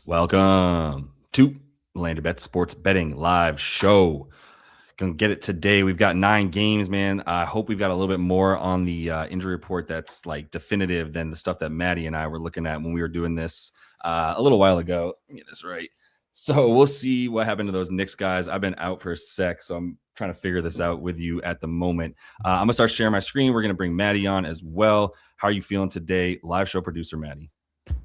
Welcome to Landed Bet Sports Betting Live Show. Gonna get it today. We've got 9 games, man. I hope we've got a little bit more on the injury report that's like definitive than the stuff that Maddie and I were looking at when we were doing this a little while ago. Let me get this right. So we'll see what happened to those Knicks guys. I've been out for a sec, so I'm trying to figure this out with you at the moment. I'm gonna start sharing my screen. We're gonna bring Maddie on as well. How are you feeling today? Live show producer Maddie.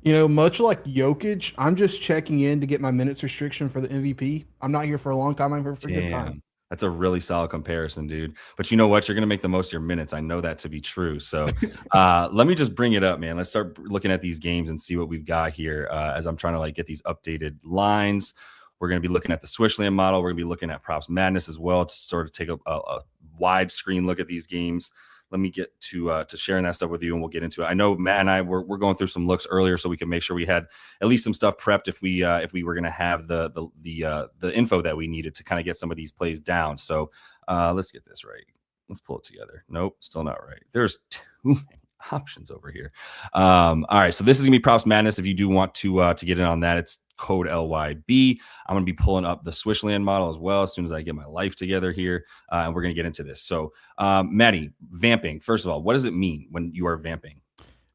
Much like Jokic, I'm just checking in to get my minutes restriction for the MVP. I'm not here for a long time. I'm here for a good time. That's a really solid comparison, dude. But you know what? You're going to make the most of your minutes. I know that to be true. So let me just bring it up, man. Let's start looking at these games and see what we've got here as I'm trying to get these updated lines. We're going to be looking at the SwishLand model. We're going to be looking at PropsMadness as well to sort of take a wide screen look at these games. Let me get to sharing that stuff with you, and we'll get into it. I know Matt and I we're going through some looks earlier, so we can make sure we had at least some stuff prepped if we were going to have the info that we needed to kind of get some of these plays down. So let's get this right. Let's pull it together. Nope, still not right. There's too many options over here. All right, so this is gonna be PropsMadness. If you do want to get in on that, it's code LYB. I'm going to be pulling up the SwishLand model as well as soon as I get my life together here, and we're going to get into this. So, Maddie, vamping. First of all, what does it mean when you are vamping?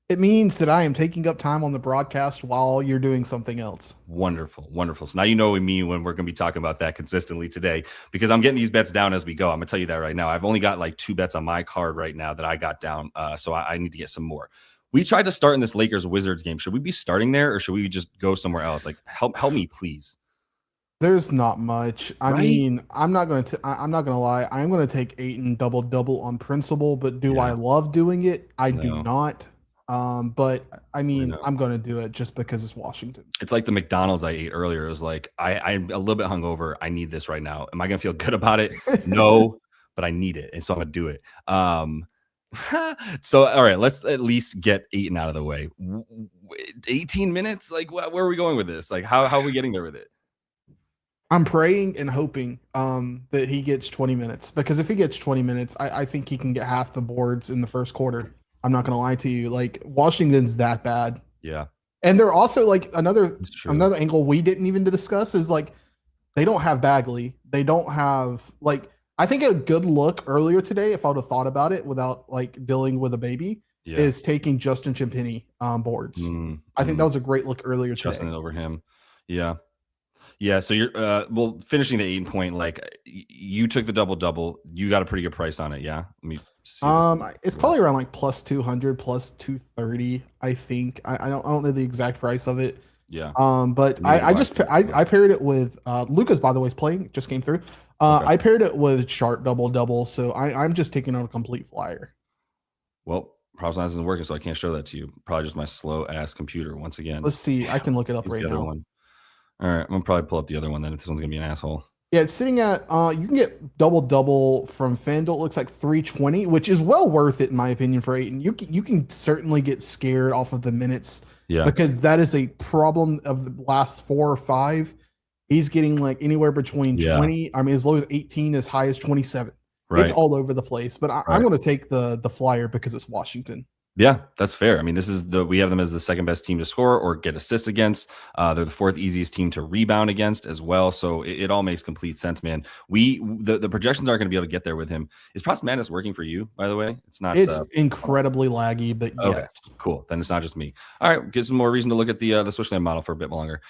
It means that I am taking up time on the broadcast while you're doing something else. Wonderful, wonderful. So now you know what we mean when we're going to be talking about that consistently today, because I'm getting these bets down as we go. I'm going to tell you that right now. I've only got like 2 bets on my card right now that I got down, so I need to get some more. We tried to start in this Lakers-Wizards game. Should we be starting there, or should we just go somewhere else? Like, help me, please. There's not much. I mean, I'm not going to lie. I'm going to take Ayton double on principle, but do I love doing it? I do not. But I mean, I'm going to do it just because it's Washington. It's like the McDonald's I ate earlier. It was like, I'm a little bit hungover. I need this right now. Am I going to feel good about it? No, but I need it, and so I'm going to do it. So all right, let's at least get Ayton out of the way. 18 minutes, like where are we going with this? Like how are we getting there with it? I'm praying and hoping that he gets 20 minutes, because if he gets 20 minutes, I think he can get half the boards in the first quarter. I'm not gonna lie to you, like Washington's that bad. Yeah, and they're also like another angle we didn't even discuss is like they don't have Bagley. They don't have like, I think a good look earlier today, if I would have thought about it without like dealing with a baby, is taking Justin Champagnie on boards. I think that was a great look earlier today. Justin over him. Yeah. So you're finishing the 8 point, like you took the double. You got a pretty good price on it. Yeah. Let me see. It's probably around like plus 200, plus 230. I think I don't know the exact price of it. Yeah. But I paired it with Lucas, by the way, is playing, just came through. I paired it with Sharp double, so I'm just taking on a complete flyer. Well, PropsMadness isn't working, so I can't show that to you. Probably just my slow ass computer once again. Let's see. I can look it up right now. One. All right, I'm gonna probably pull up the other one then if this one's gonna be an asshole. Yeah, it's sitting at you can get double from FanDuel. It looks like 320, which is well worth it in my opinion for Ayton. You can certainly get scared off of the minutes. Yeah. Because that is a problem of the last 4 or 5. He's getting like anywhere between 20. I mean, as low as 18, as high as 27. Right. It's all over the place. But I'm going to take the flyer because it's Washington. Yeah, that's fair. I mean, we have them as the second best team to score or get assists against. They're the 4th easiest team to rebound against as well. So it all makes complete sense, man. The projections aren't going to be able to get there with him. Is PropsMadness working for you, by the way? It's not. It's incredibly laggy, but yes. Cool. Then it's not just me. All right, get some more reason to look at the SwishLand model for a bit longer.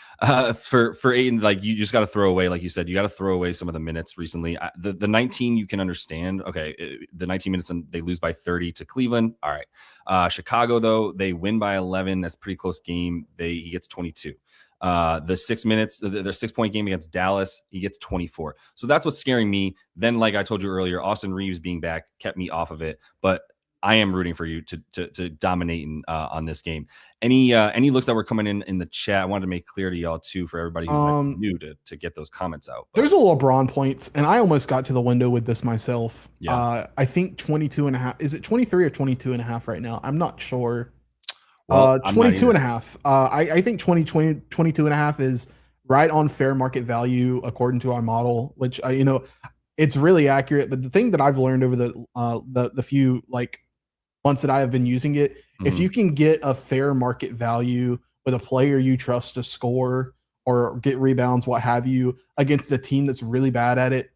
For Ayton, like you just got to throw away, like you said, you got to throw away some of the minutes recently. The 19 you can understand. Okay, the 19 minutes and they lose by 30 to Cleveland. All right. Chicago, though, they win by 11. That's a pretty close game. He gets 22. The 6 minutes, their 6-point game against Dallas, he gets 24. So that's what's scaring me. Then, like I told you earlier, Austin Reeves being back kept me off of it. But I am rooting for you to dominate on this game. Any looks that were coming in the chat, I wanted to make clear to y'all too, for everybody who's new to get those comments out. There's a LeBron points, and I almost got to the window with this myself. Yeah. I think 22.5. Is it 23 or 22.5 right now? I'm not sure. Well, 22.5. I think 22.5 is right on fair market value according to our model, which it's really accurate. But the thing that I've learned over the few like months that I have been using it, if you can get a fair market value with a player you trust to score or get rebounds, what have you, against a team that's really bad at it,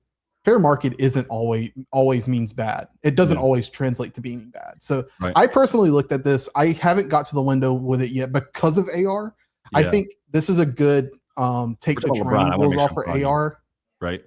fair market isn't always means bad. It doesn't always translate to being bad. So I personally looked at this. I haven't got to the window with it yet because of AR. I think this is a good take the triangles off for AR. Right.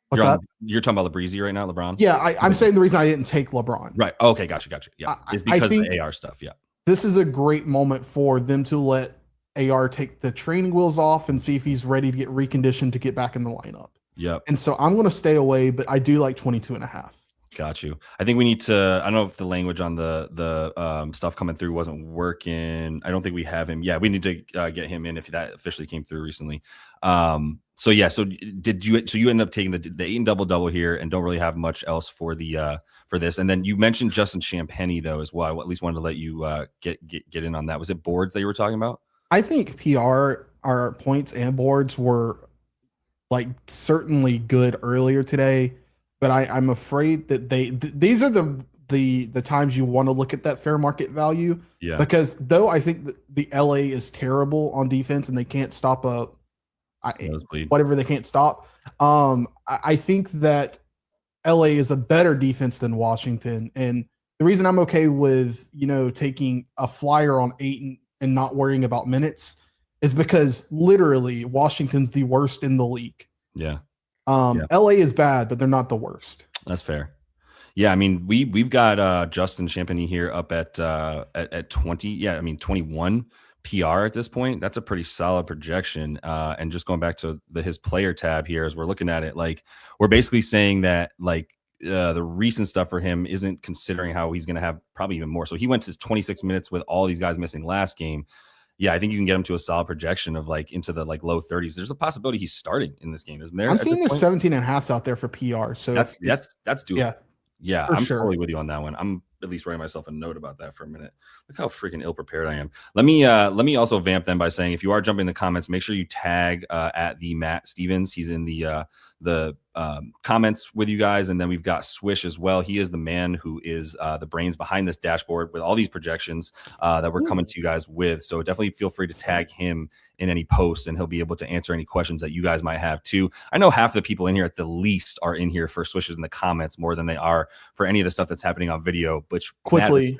What's that? You're talking about LeBreezy right now, LeBron? Yeah, I'm saying the reason I didn't take LeBron. Right. Okay, gotcha. Yeah. It's because of the AR stuff. Yeah. This is a great moment for them to let AR take the training wheels off and see if he's ready to get reconditioned to get back in the lineup. Yep. And so I'm going to stay away, but I do like 22.5. Got you. I think we need to, I don't know if the language on the stuff coming through wasn't working. I don't think we have him. Yeah, we need to get him in if that officially came through recently. So you end up taking the 8 and double here and don't really have much else for the for this. And then you mentioned Justin Champagnie though as well. I at least wanted to let you get in on that. Was it boards that you were talking about? I think PR, our points and boards were like certainly good earlier today, but I'm afraid that these are the times you want to look at that fair market value. Yeah. Because though I think that the LA is terrible on defense and they can't stop whatever they can't stop. I think that LA is a better defense than Washington. And the reason I'm okay with, taking a flyer on 8 and not worrying about minutes is because literally Washington's the worst in the league. Yeah. LA is bad, but they're not the worst. That's fair. Yeah, I mean, we've got Justin Champagnie here up at 20. Yeah, I mean 21 PR at this point. That's a pretty solid projection. And just going back to his player tab here, as we're looking at it, like we're basically saying that like the recent stuff for him isn't considering how he's going to have probably even more. So he went to 26 minutes with all these guys missing last game. Yeah, I think you can get him to a solid projection of like into the like low 30s. There's a possibility he's starting in this game, isn't there? I'm seeing there's 17.5 out there for PR. So that's doable. Yeah, I'm sure. totally with you on that one. I'm at least writing myself a note about that for a minute. Look how freaking ill prepared I am. Let me also vamp them by saying if you are jumping in the comments, make sure you tag at the Matt Stevens. He's in the comments with you guys, and then we've got Swish as well. He is the man who is the brains behind this dashboard with all these projections that we're coming to you guys with. So definitely feel free to tag him in any posts, and he'll be able to answer any questions that you guys might have too. I know half the people in here at the least are in here for Swishes in the comments more than they are for any of the stuff that's happening on video. Which quickly,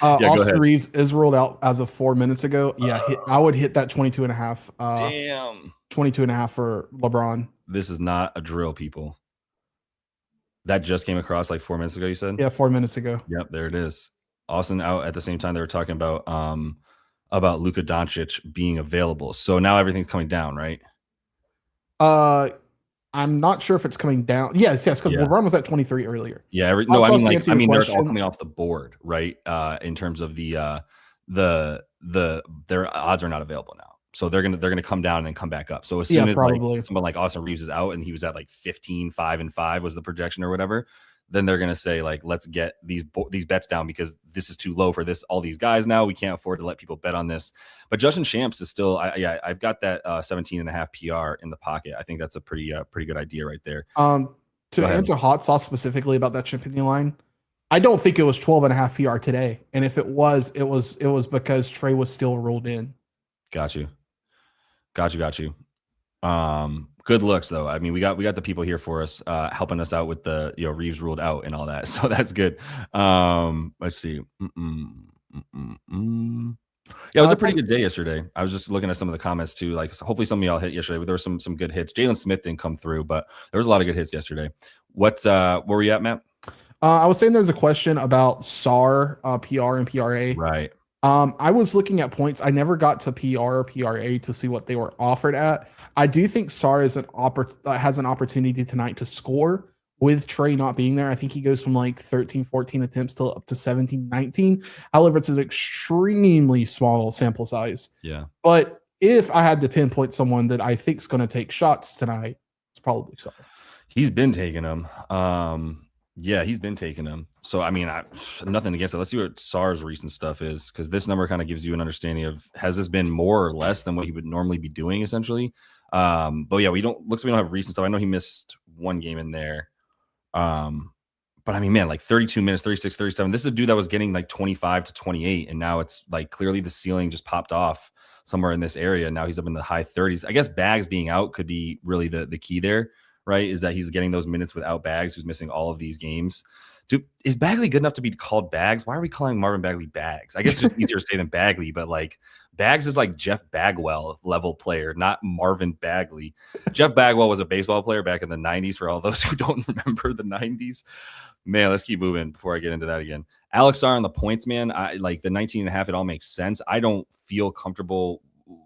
Austin Reeves is rolled out as of 4 minutes ago. Yeah, I would hit that 22.5. Damn, 22.5 for LeBron. This is not a drill, people. That just came across like 4 minutes ago, you said? Yeah, 4 minutes ago. Yep, there it is. Austin out at the same time they were talking about Luka Doncic being available. So now everything's coming down, right? I'm not sure if it's coming down. Yes, because LeBron was at 23 earlier. Yeah, I mean they're all coming off the board, right? In terms of their odds are not available now. So they're gonna come down and then come back up. So as soon as like, someone like Austin Reeves is out and he was at like 15, 5 and 5 was the projection or whatever, then they're gonna say like, let's get these bets down because this is too low for all these guys now. We can't afford to let people bet on this. But Justin Champs is still, I've got that 17.5 PR in the pocket. I think that's a pretty good idea right there. To answer Hot Sauce specifically about that Champagnie line, I don't think it was 12.5 PR today. And if it was because Trey was still rolled in. Got you. Good looks though. I mean, we got the people here for us, helping us out with the Reeves ruled out and all that. So that's good. Let's see. Yeah, it was a pretty good day yesterday. I was just looking at some of the comments too. Like, hopefully some of y'all hit yesterday. But there were some good hits. Jalen Smith didn't come through, but there was a lot of good hits yesterday. Where were you at, Matt? I was saying there's a question about SAR, PR, and PRA. Right. I was looking at points. I never got to PR or PRA to see what they were offered at. I do think SAR has an opportunity tonight to score with Trey not being there. I think he goes from like 13, 14 attempts to up to 17, 19. However, it's an extremely small sample size. Yeah. But if I had to pinpoint someone that I think is going to take shots tonight, it's probably SAR. He's been taking them. Yeah, he's been taking them. So, I mean, nothing against it. Let's see what SAR's recent stuff is, because this number kind of gives you an understanding of, has this been more or less than what he would normally be doing, essentially? But yeah, looks like we don't have recent stuff. I know he missed one game in there. But I mean, man, like 32 minutes, 36, 37. This is a dude that was getting like 25 to 28, and now it's like clearly the ceiling just popped off somewhere in this area. Now he's up in the high 30s. I guess Bags being out could be really the key there, right? Is that he's getting those minutes without Bags, who's missing all of these games. Dude, is Bagley good enough to be called Bags? Why are we calling Marvin Bagley Bags? I guess it's just easier to say than Bagley, but like Bags is like Jeff Bagwell level player, not Marvin Bagley. Jeff Bagwell was a baseball player back in the 90s for all those who don't remember the 90s. Man, let's keep moving before I get into that again. Alex Starr on the points, man. I like the 19.5. It all makes sense. I don't feel comfortable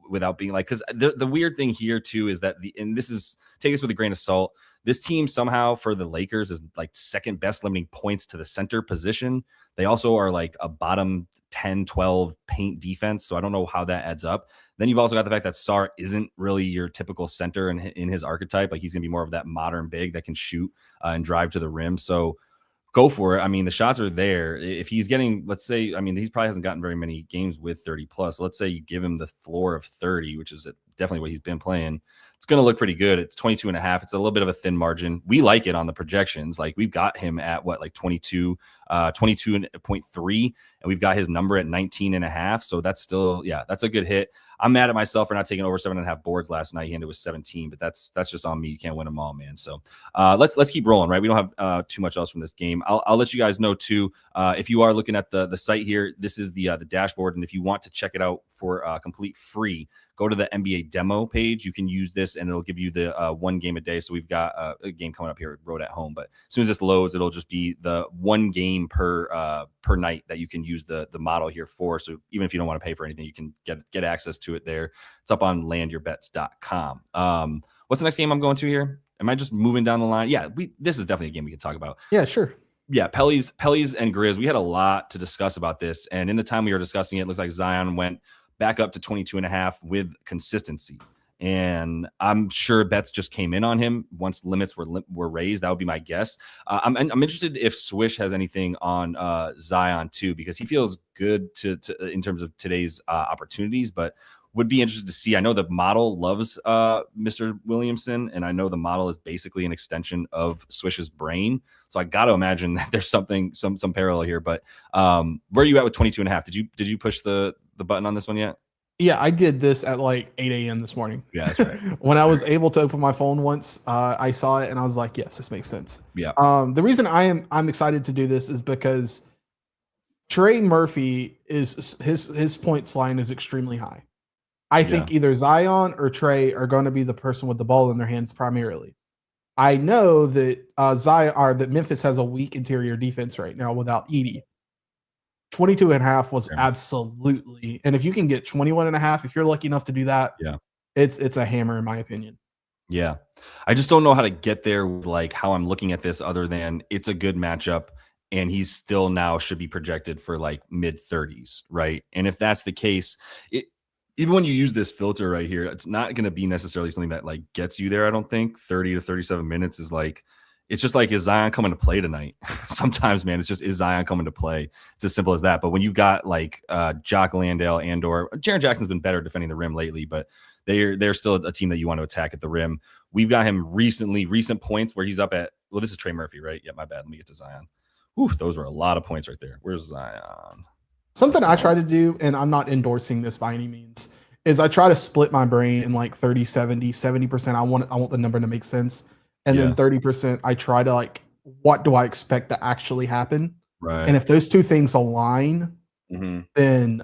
without being like, because the weird thing here too is that and this is, take this with a grain of salt, this team somehow for the Lakers is like second best limiting points to the center position. They also are like a bottom 10, 12 paint defense. So I don't know how that adds up. Then you've also got the fact that Sarr isn't really your typical center in his archetype. Like he's going to be more of that modern big that can shoot and drive to the rim. So go for it. I mean, the shots are there. If he's getting, let's say, I mean, he probably hasn't gotten very many games with 30 plus. So let's say you give him the floor of 30, which is definitely what he's been playing. It's going to look pretty good. It's 22.5. It's a little bit of a thin margin. We like it on the projections. Like we've got him at what, like 22.3, and we've got his number at 19.5. So that's still, yeah, that's a good hit. I'm mad at myself for not taking over 7.5 boards last night. He ended with 17, but that's just on me. You can't win them all, man. So let's keep rolling, right? We don't have too much else from this game. I'll let you guys know too. If you are looking at the site here, this is the dashboard, and if you want to check it out for complete free, go to the NBA demo page. You can use this, and it'll give you the one game a day. So we've got a game coming up here, Road at Home. But as soon as this loads, it'll just be the one game per night that you can use the model here for. So even if you don't want to pay for anything, you can get access to it there. It's up on landyourbets.com. What's the next game I'm going to here? Am I just moving down the line? Yeah, this is definitely a game we can talk about. Yeah, sure. Yeah, Pelicans and Grizz. We had a lot to discuss about this. And in the time we were discussing it, it looks like Zion went back up to 22.5 with consistency. And I'm sure bets just came in on him once limits were raised. That would be my guess. I'm interested if Swish has anything on Zion too, because he feels good to in terms of today's opportunities, but would be interested to see. I know the model loves Mr. Williamson, and I know the model is basically an extension of Swish's brain. So I got to imagine that there's some parallel here. But where are you at with 22.5? Did you push the button on this one yet? Yeah, I did this at like 8 a.m. this morning. Yeah, that's right. When I was able to open my phone once, I saw it and I was like, yes, this makes sense. Yeah. The reason I'm excited to do this is because Trey Murphy is his points line is extremely high. I think either Zion or Trey are going to be the person with the ball in their hands primarily. I know that that Memphis has a weak interior defense right now without Edey. 22.5 was absolutely, and if you can get 21.5, if you're lucky enough to do that, it's a hammer in my opinion. Yeah, I just don't know how to get there with like how I'm looking at this other than it's a good matchup, and he's still now should be projected for like mid 30s, right? And if that's the case, even when you use this filter right here, it's not going to be necessarily something that like gets you there. I don't think 30 to 37 minutes is like, it's just like, is Zion coming to play tonight? Sometimes, man, it's just, is Zion coming to play? It's as simple as that. But when you've got like Jock Landale or Jaren Jackson's been better defending the rim lately, but they're still a team that you want to attack at the rim. We've got him recent points where he's up at, well, this is Trey Murphy, right? Yeah, my bad. Let me get to Zion. Whew, those were a lot of points right there. Where's Zion? Something I try to do, and I'm not endorsing this by any means, is I try to split my brain in like 30, 70%. I want the number to make sense. And then 30%, I try to like, what do I expect to actually happen? Right. And if those two things align, then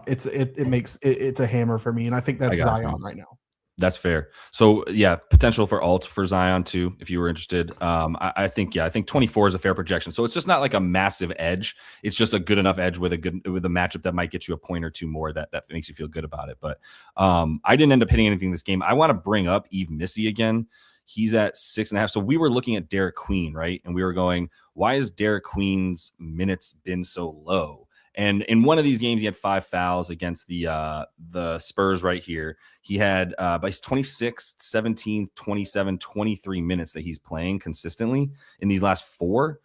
it's a hammer for me. And I think that's Zion right now. That's fair. So yeah, potential for alt for Zion too, if you were interested. I think 24 is a fair projection. So it's just not like a massive edge. It's just a good enough edge with a matchup that might get you a point or two more that makes you feel good about it. But I didn't end up hitting anything this game. I want to bring up Yves Missy again. He's at 6.5. So we were looking at Derek Queen, right? And we were going, why has Derek Queen's minutes been so low? And in one of these games, he had 5 fouls against the Spurs right here. He had by 26, 17, 27, 23 minutes that he's playing consistently in these last 4.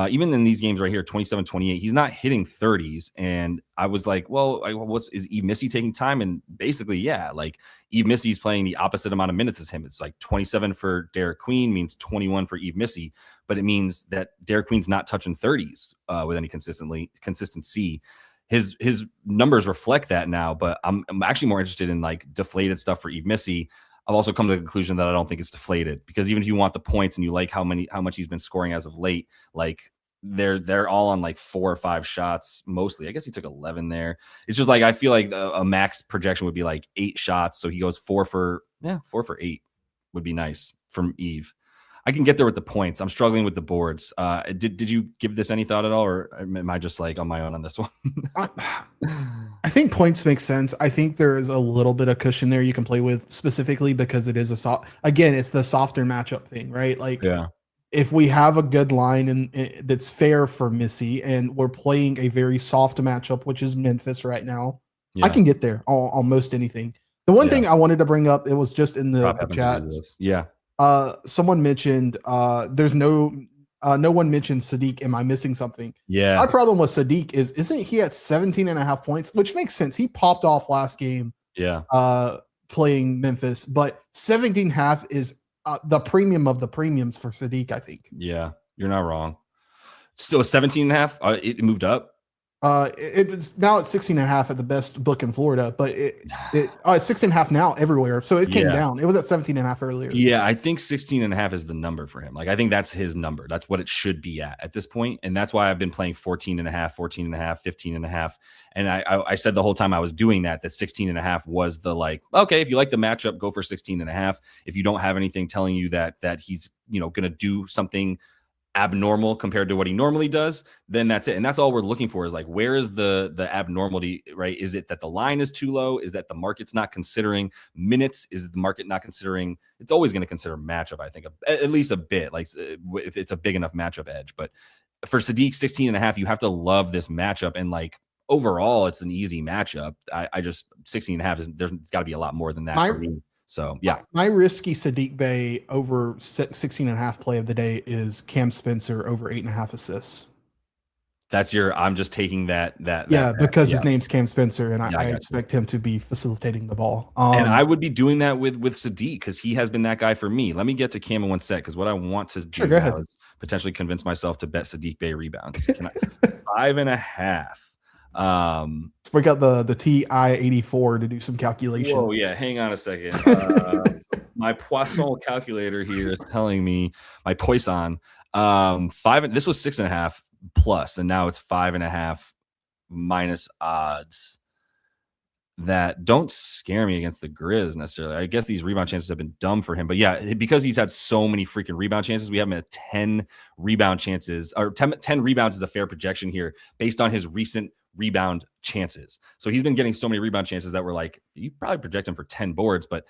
Even in these games right here, 27, 28, he's not hitting 30s. And I was like, well, is Yves Missy taking time? And basically, yeah, like Yves Missy's playing the opposite amount of minutes as him. It's like 27 for Derek Queen means 21 for Yves Missy, but it means that Derek Queen's not touching 30s with any consistency. his numbers reflect that now, but I'm actually more interested in like deflated stuff for Yves Missy. I've also come to the conclusion that I don't think it's deflated, because even if you want the points and you like how much he's been scoring as of late, like they're all on like 4 or 5 shots mostly. I guess he took 11 there. It's just like I feel like a max projection would be like 8 shots, so he goes 4 for 8 would be nice from Yves. I can get there with the points. I'm struggling with the boards. Did you give this any thought at all, or am I just like on my own on this one? I think points make sense. I think there is a little bit of cushion there you can play with, specifically because it is it's the softer matchup thing, right? Like, if we have a good line and that's fair for Missy, and we're playing a very soft matchup, which is Memphis right now, I can get there on most anything. The one thing I wanted to bring up, it was just in the chat. Someone mentioned there's no one mentioned Sadiq. Am I missing something? My problem with Sadiq isn't he at 17.5 points, which makes sense. He popped off last game playing Memphis, but 17.5 is the premium of the premiums for Sadiq, I think. Yeah, you're not wrong. So 17.5, it moved up. It's now at 16.5 at the best book in Florida, but it's 16.5 now everywhere. So it came down. It was at 17.5 earlier. Yeah, I think 16.5 is the number for him. Like, I think that's his number. That's what it should be at this point. And that's why I've been playing 14.5, 14.5, 15.5. And I said the whole time I was doing that 16.5 was the like, okay, if you like the matchup, go for 16.5. If you don't have anything telling you that he's, going to do something abnormal compared to what he normally does, then that's it. And that's all we're looking for, is like, where is the abnormality, right? Is it that the line is too low? Is that the market's not considering minutes? Is the market not considering? It's always going to consider matchup, I think, at least a bit, like if it's a big enough matchup edge. But for Sadiq, 16.5, you have to love this matchup. And like, overall, it's an easy matchup. I just 16.5 there's got to be a lot more than that for me. So, yeah. My risky Sadiq Bey over 16.5 play of the day is Cam Spencer over 8.5 assists. That's I'm just taking that. Because his name's Cam Spencer, and I expect him to be facilitating the ball. And I would be doing that with Sadiq, because he has been that guy for me. Let me get to Cam in one sec, because what I want to do now is potentially convince myself to bet Sadiq Bey rebounds. 5.5. Let's break out the TI-84 to do some calculations. Oh yeah, hang on a second. My Poisson calculator here is telling me my Poisson 5. This was 6.5 plus, and now it's 5.5 minus odds. That don't scare me against the Grizz necessarily. I guess these rebound chances have been dumb for him, but yeah, because he's had so many freaking rebound chances, we have him at 10 rebound chances, or 10 rebounds is a fair projection here based on his recent rebound chances. So he's been getting so many rebound chances that we're like, you probably project him for 10 boards, but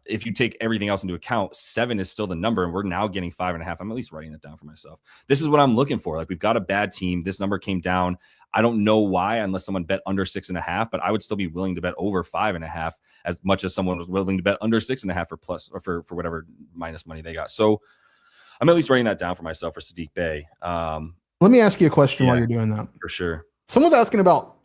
if you take everything else into account, 7 is still the number, and we're now getting 5.5. I'm at least writing it down for myself. This is what I'm looking for. Like, we've got a bad team. This number came down. I don't know why, unless someone bet under 6.5, but I would still be willing to bet over 5.5 as much as someone was willing to bet under 6.5 for plus, or for whatever minus money they got. So I'm at least writing that down for myself for Sadiq Bey. Let me ask you a question while you're doing that. For sure. Someone's asking about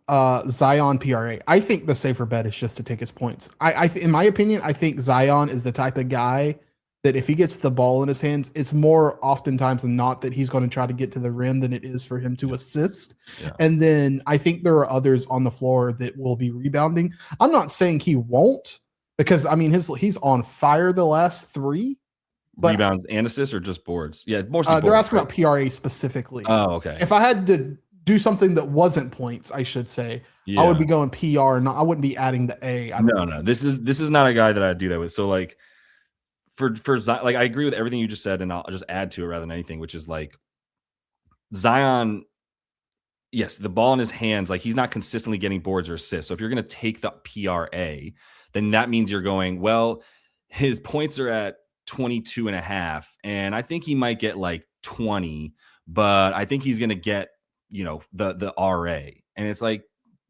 Zion PRA. I think the safer bet is just to take his points. In my opinion, I think Zion is the type of guy that if he gets the ball in his hands, it's more oftentimes than not that he's going to try to get to the rim than it is for him to assist. Yeah. And then I think there are others on the floor that will be rebounding. I'm not saying he won't, because I mean he's on fire the last 3. But rebounds and assists, or just boards? Yeah, mostly boards. They're asking about PRA specifically. Oh, okay. If I had to do something that wasn't points, I should say, I would be going PR. I wouldn't be adding the A. No. This is not a guy that I'd do that with. So like for like, I agree with everything you just said, and I'll just add to it rather than anything, which is like Zion. Yes, the ball in his hands, like he's not consistently getting boards or assists. So if you're going to take the PRA, then that means you're going, well, his points are at 22.5, and I think he might get like 20, but I think he's going to get, the RA. And it's like,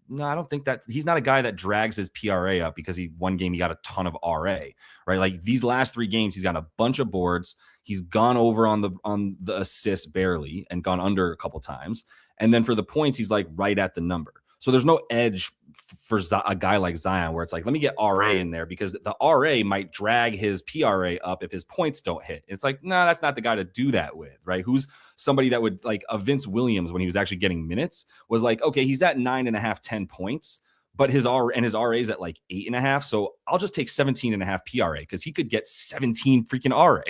no, I don't think that he's not a guy that drags his PRA up because one game he got a ton of RA, right? Like these last 3 games, he's got a bunch of boards. He's gone over on the assist barely and gone under a couple times. And then for the points, he's like right at the number. So there's no edge for a guy like Zion, where it's like, let me get RA in there because the RA might drag his PRA up if his points don't hit. It's like, no, that's not the guy to do that with, right? Who's somebody that would like a Vince Williams when he was actually getting minutes was like, okay, he's at 9.5, 10 points. But his RA is at like 8.5. So I'll just take 17.5 PRA because he could get 17 freaking RA,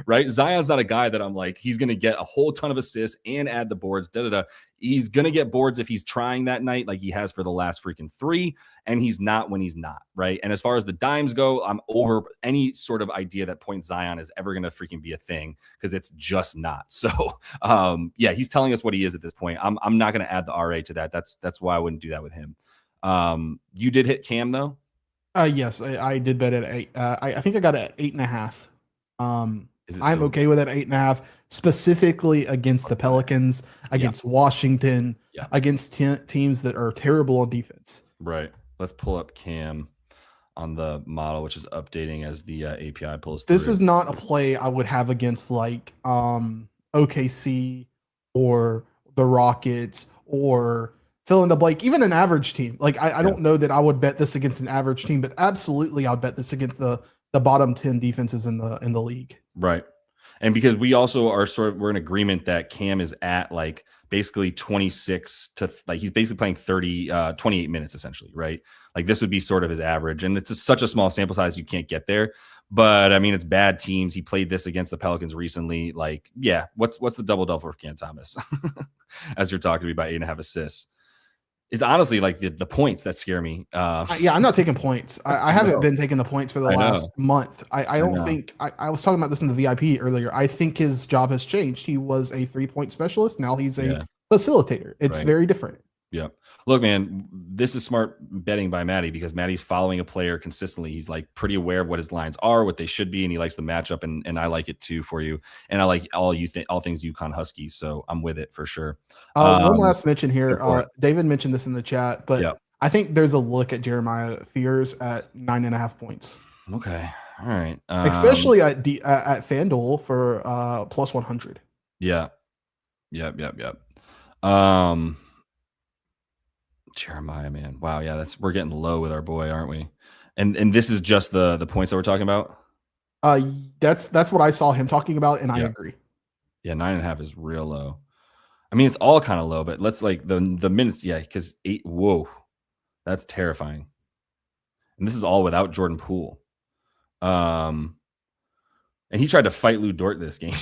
right? Zion's not a guy that I'm like, he's going to get a whole ton of assists and add the boards. He's going to get boards if he's trying that night, like he has for the last freaking 3. And he's not when he's not, right? And as far as the dimes go, I'm over any sort of idea that point Zion is ever going to freaking be a thing because it's just not. So, yeah, he's telling us what he is at this point. I'm not going to add the RA to that. That's why I wouldn't do that with him. You did hit Cam though? Yes, I did bet at 8. I think I got it at 8.5. I'm okay with that 8.5, specifically against the Pelicans, against Washington, against teams that are terrible on defense. Right. Let's pull up Cam on the model, which is updating as the API pulls This through. is not a play I would have against like OKC or the Rockets or fill in the blank, even an average team. Like I don't know that I would bet this against an average team, but absolutely I'd bet this against the bottom 10 defenses in the league. Right. And because we also are we're in agreement that Cam is at like basically 26 to like, he's basically playing 28 minutes essentially, right? Like this would be sort of his average. And it's such a small sample size, you can't get there. But I mean, it's bad teams. He played this against the Pelicans recently. Like, yeah, what's the double-double for Cam Thomas? As you're talking to me about 8.5 assists. It's honestly like the points that scare me. Yeah, I'm not taking points. I haven't been taking the points for the last month. I don't think I was talking about this in the VIP earlier. I think his job has changed. He was a 3-point specialist. Now he's a facilitator. It's very different. Yeah. Look, man, this is smart betting by Maddie because Maddie's following a player consistently. He's like pretty aware of what his lines are, what they should be, and he likes the matchup. And I like it too for you. And I like all things UConn Huskies. So I'm with it for sure. One last mention here. David mentioned this in the chat, but I think there's a look at Jeremiah Fears at 9.5 points. Okay. All right. Especially at FanDuel for plus 100. Yeah. Yep. Jeremiah, man. Wow, yeah, we're getting low with our boy, aren't we? And this is just the points that we're talking about? That's what I saw him talking about, and I agree. Yeah, 9.5 is real low. I mean, it's all kind of low, but let's like the minutes, because 8, whoa, that's terrifying. And this is all without Jordan Poole. And he tried to fight Lou Dort this game.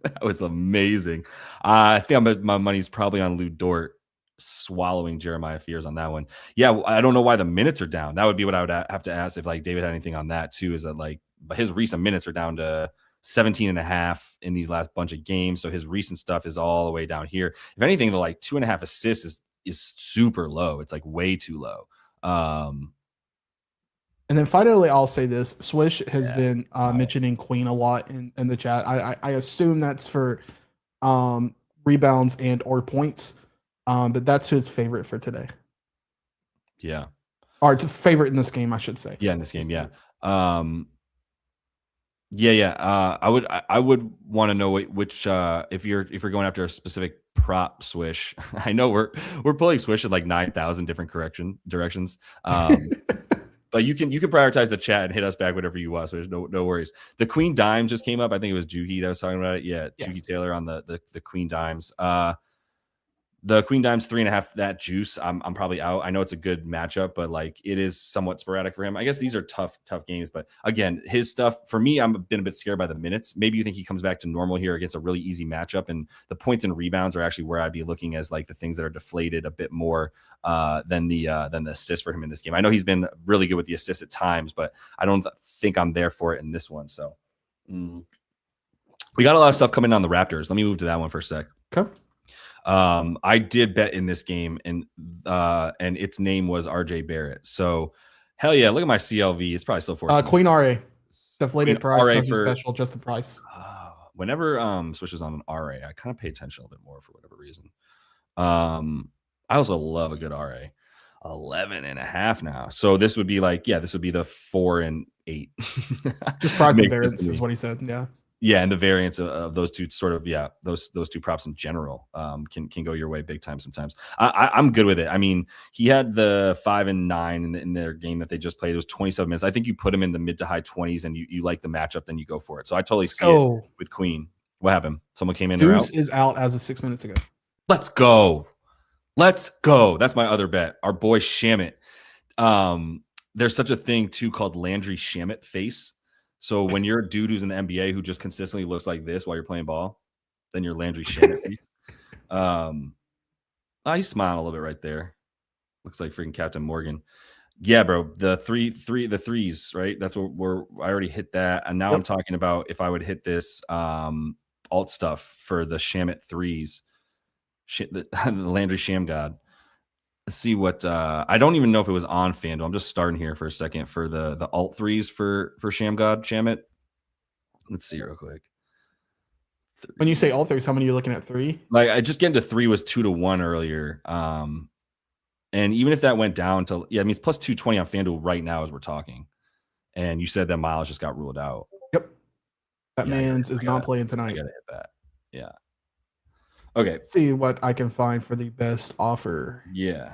That was amazing. I think my money's probably on Lou Dort swallowing Jeremiah Fears on that one. Yeah, I don't know why the minutes are down. That would be what I would have to ask if like David had anything on that too. Is that like, but his recent minutes are down to 17.5 in these last bunch of games. So his recent stuff is all the way down here. If anything, the like 2.5 assists is super low. It's like way too low. And then finally, I'll say this: Swish has been mentioning Queen a lot in the chat. I assume that's for rebounds and or points. But that's his favorite for today. Yeah. Or it's a favorite in this game, I should say. Yeah, in this game, yeah. I would want to know which if you're going after a specific prop Swish. I know we're pulling Swish in like 9,000 different directions. But you can prioritize the chat and hit us back whatever you want. So there's no worries. The Queen Dime just came up. I think it was Juhi that was talking about it. Yeah. Juhi Taylor on the Queen Dimes. The Queen Dime's 3.5. That juice, I'm probably out. I know it's a good matchup, but like it is somewhat sporadic for him. I guess these are tough games, but again, his stuff for me, I'm been a bit scared by the minutes. Maybe you think he comes back to normal here against a really easy matchup, and the points and rebounds are actually where I'd be looking as like the things that are deflated a bit more than the assists for him in this game. I know he's been really good with the assists at times, but I don't think I'm there for it in this one. So we got a lot of stuff coming on the Raptors. Let me move to that one for a sec. Okay. I did bet in this game, and its name was RJ Barrett. So hell yeah, look at my CLV. It's probably still 14. Queen RA. Deflated price, RA for special, just the price. Whenever switches on an RA, I kind of pay attention a little bit more for whatever reason. I also love a good RA. 11.5 now. So this would be like, this would be the 4 and 8. Just price and variance is what he said. Yeah. Yeah, and the variance of those two sort of, those two props in general can go your way big time sometimes. I'm good with it. I mean, he had the 5 and 9 in their game that they just played. It was 27 minutes. I think you put him in the mid to high 20s and you like the matchup, then you go for it. So I totally see it with Queen. What happened? Someone came in. Deuce is out as of 6 minutes ago. Let's go. That's my other bet. Our boy Shamit. There's such a thing too called Landry Shamit face. So when you're a dude who's in the NBA who just consistently looks like this while you're playing ball, then you're Landry Shamit face. He's smiling a little bit right there. Looks like freaking Captain Morgan. Yeah, bro. The threes, right? That's what I already hit that. And now I'm talking about if I would hit this alt stuff for the Shamit threes. The Landry Sham God. Let's see what I don't even know if it was on FanDuel. I'm just starting here for a second for the alt threes for Sham God Shamit. Let's see real quick. When you say alt threes, how many are you looking at? 3? Like I just getting to 3 was 2-1 earlier. And even if that went down to it's plus 220 on FanDuel right now as we're talking. And you said that Miles just got ruled out. Yep. That man's is not playing tonight. I gotta hit that. Yeah. Okay. Let's see what I can find for the best offer. Yeah.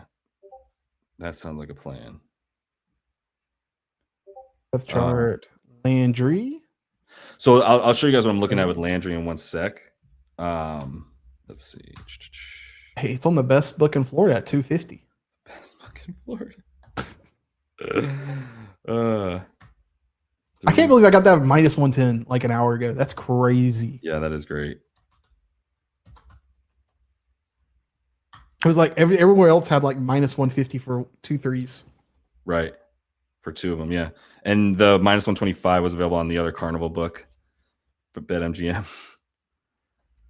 That sounds like a plan. Depth chart. Landry. So I'll show you guys what I'm looking at with Landry in one sec. Let's see. Hey, it's on the best book in Florida at 250. Best book in Florida. I can't believe I got that minus 110 like an hour ago. That's crazy. Yeah, that is great. It was like everywhere else had like minus 150 for 2 threes. Right. For 2 of them, yeah. And the minus 125 was available on the other Carnival book for BetMGM.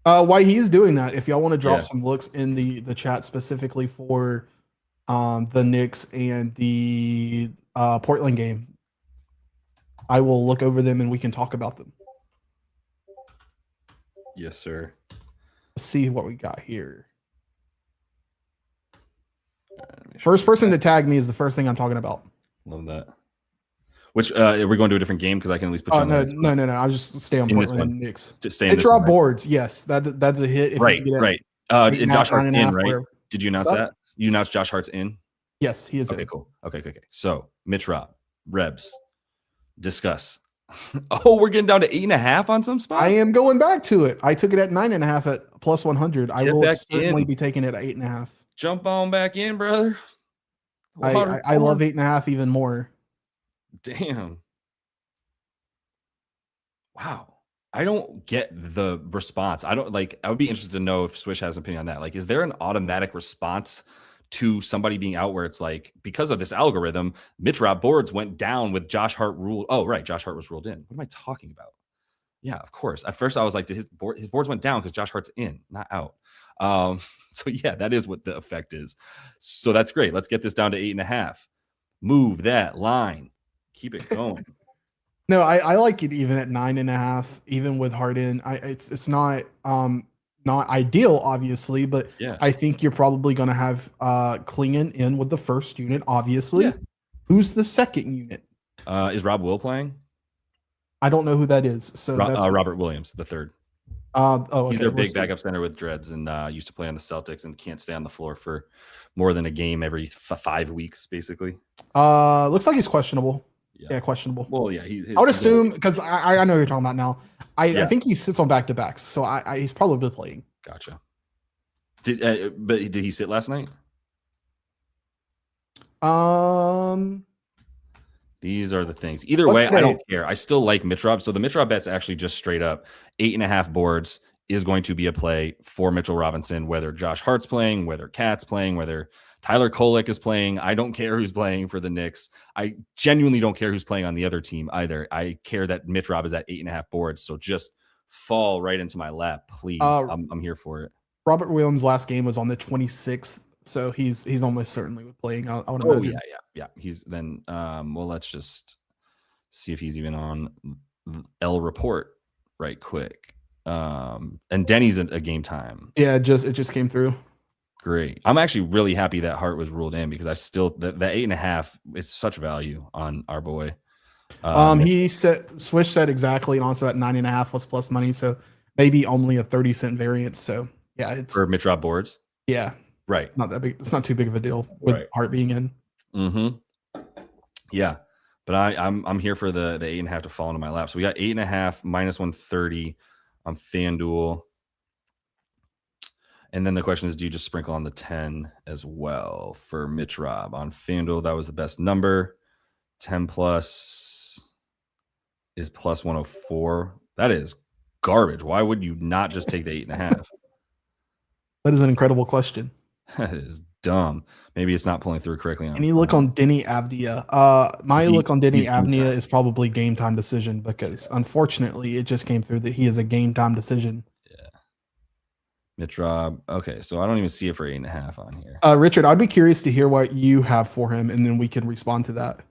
While he's doing that, if y'all want to drop some looks in the chat specifically for the Knicks and the Portland game, I will look over them and we can talk about them. Yes, sir. Let's see what we got here. First person to tag me is the first thing I'm talking about. Love that. Which we're going to a different game because I can at least put you on no. I'll just stay on Portland and Knicks. Stay in draw boards. Yes, that's a hit. If right. Josh Hart's in, right? Did you announce that? You announced Josh Hart's in? Yes, he is. Okay, cool. Okay. So Mitch Rob, Rebs, discuss. Oh, we're getting down to 8.5 on some spots. I am going back to it. I took it at 9.5 at plus 100. I will certainly be taking it at 8.5. Jump on back in, brother. I love 8.5 even more. Damn. Wow. I don't get the response. I would be interested to know if Swish has an opinion on that. Like, is there an automatic response to somebody being out where it's like, because of this algorithm, Mitch Rob boards went down with Josh Hart ruled. Oh, right. Josh Hart was ruled in. What am I talking about? Yeah, of course. At first I was like, his boards went down because Josh Hart's in, not out. So yeah, that is what the effect is. So that's great. Let's get this down to 8.5. Move that line. Keep it going. No, I like it even at 9.5, even with Harden. It's not ideal, obviously, but I think you're probably going to have Klingon in with the first unit, obviously. Yeah. Who's the second unit? Is Rob Will playing? I don't know who that is. So that's Robert Williams, the third. Okay. He's their big backup center with dreads and used to play on the Celtics and can't stay on the floor for more than a game every 5 weeks, basically. Looks like he's questionable. Yeah, questionable. Well, yeah. I would assume, because I know who you're talking about now. I think he sits on back-to-backs, so he's probably playing. Gotcha. But did he sit last night? These are the things. Either way, I don't care. I still like Mitch Rob. So the Mitch Rob bet's actually just straight up 8.5 boards is going to be a play for Mitchell Robinson, whether Josh Hart's playing, whether Cat's playing, whether Tyler Kolek is playing. I don't care who's playing for the Knicks. I genuinely don't care who's playing on the other team either. I care that Mitch Rob is at 8.5 boards. So just fall right into my lap, please. I'm here for it. Robert Williams' last game was on the 26th. So he's almost certainly playing. I would imagine. Yeah. He's then. Well, let's just see if he's even on L Report right quick. And Denny's a game time. Yeah, it just came through. great. I'm actually really happy that Hart was ruled in, because I still that 8.5 is such value on our boy. He said Swish said exactly, and also at 9.5 was plus money, so maybe only a 30-cent variance. So yeah, it's for mid drop boards. Yeah, right. Not that big. It's not too big of a deal with Hart being in. Mm-hmm. Yeah, but I'm here for the 8.5 to fall into my lap. So we got 8.5 minus 130 on FanDuel. And then the question is, do you just sprinkle on the 10 as well for Mitch Rob on FanDuel? That was the best number. 10 plus is plus 104. That is garbage. Why would you not just take the 8.5? That is an incredible question. That is dumb. Maybe it's not pulling through correctly. Any look on Denny Avdia? My look on Denny Avdia is probably game time decision, because unfortunately it just came through that he is a game time decision. Yeah. Mitch Rob. Okay, so I don't even see it for 8.5 on here. Richard, I'd be curious to hear what you have for him, and then we can respond to that.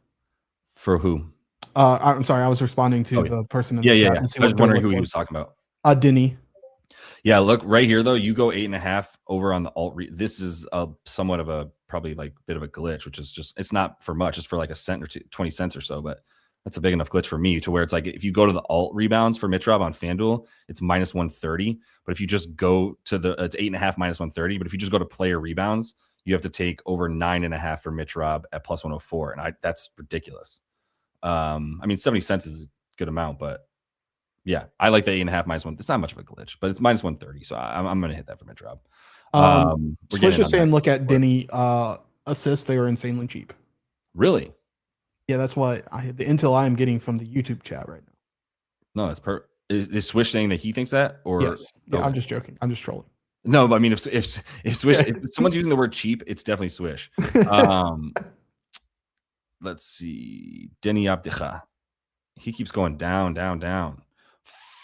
For who? I'm sorry, I was responding to the person in the chat. I was wondering who he was talking about. Denny. Yeah, look right here though. You go 8.5 over on the alt. This is a somewhat of a probably like bit of a glitch, which is just, it's not for much. It's for like a cent or 20 cents or so, but that's a big enough glitch for me to where it's like if you go to the alt rebounds for Mitch Rob on FanDuel, it's minus 130. But if you just go to it's 8.5 minus 130. But if you just go to player rebounds, you have to take over 9.5 for Mitch Rob at plus 104, and that's ridiculous. I mean, 70 cents is a good amount, but yeah, I like the 8.5 minus 1. It's not much of a glitch, but it's minus 130. So I'm going to hit that for Mitch Rob. Swish is saying, look at Denny assists. They are insanely cheap. Really? Yeah, that's what the intel I am getting from the YouTube chat right now. No, that's is Swish saying that he thinks that? Or yes. Yeah, okay. I'm just joking. I'm just trolling. No, but I mean, if Swish, if someone's using the word cheap, it's definitely Swish. Let's see. Denny Avdia. He keeps going down, down, down.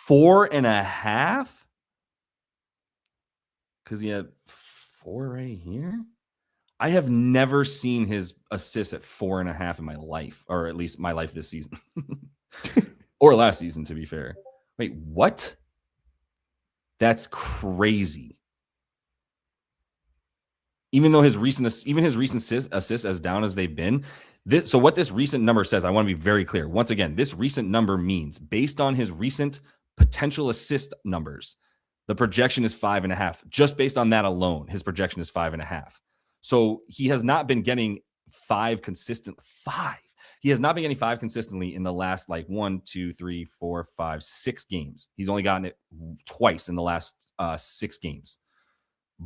4.5? Because he had 4 right here. I have never seen his assists at 4.5 in my life, or at least my life this season. Or last season, to be fair. Wait, what? That's crazy. Even though his recent assists, as down as they've been, so what this recent number says, I want to be very clear. Once again, this recent number means based on his recent potential assist numbers, the projection is 5.5. Just based on that alone, his projection is 5.5. So he has not been getting 5 consistent. 5. He has not been getting 5 consistently in the last 1, 2, 3, 4, 5, 6 games. He's only gotten it twice in the last 6 games.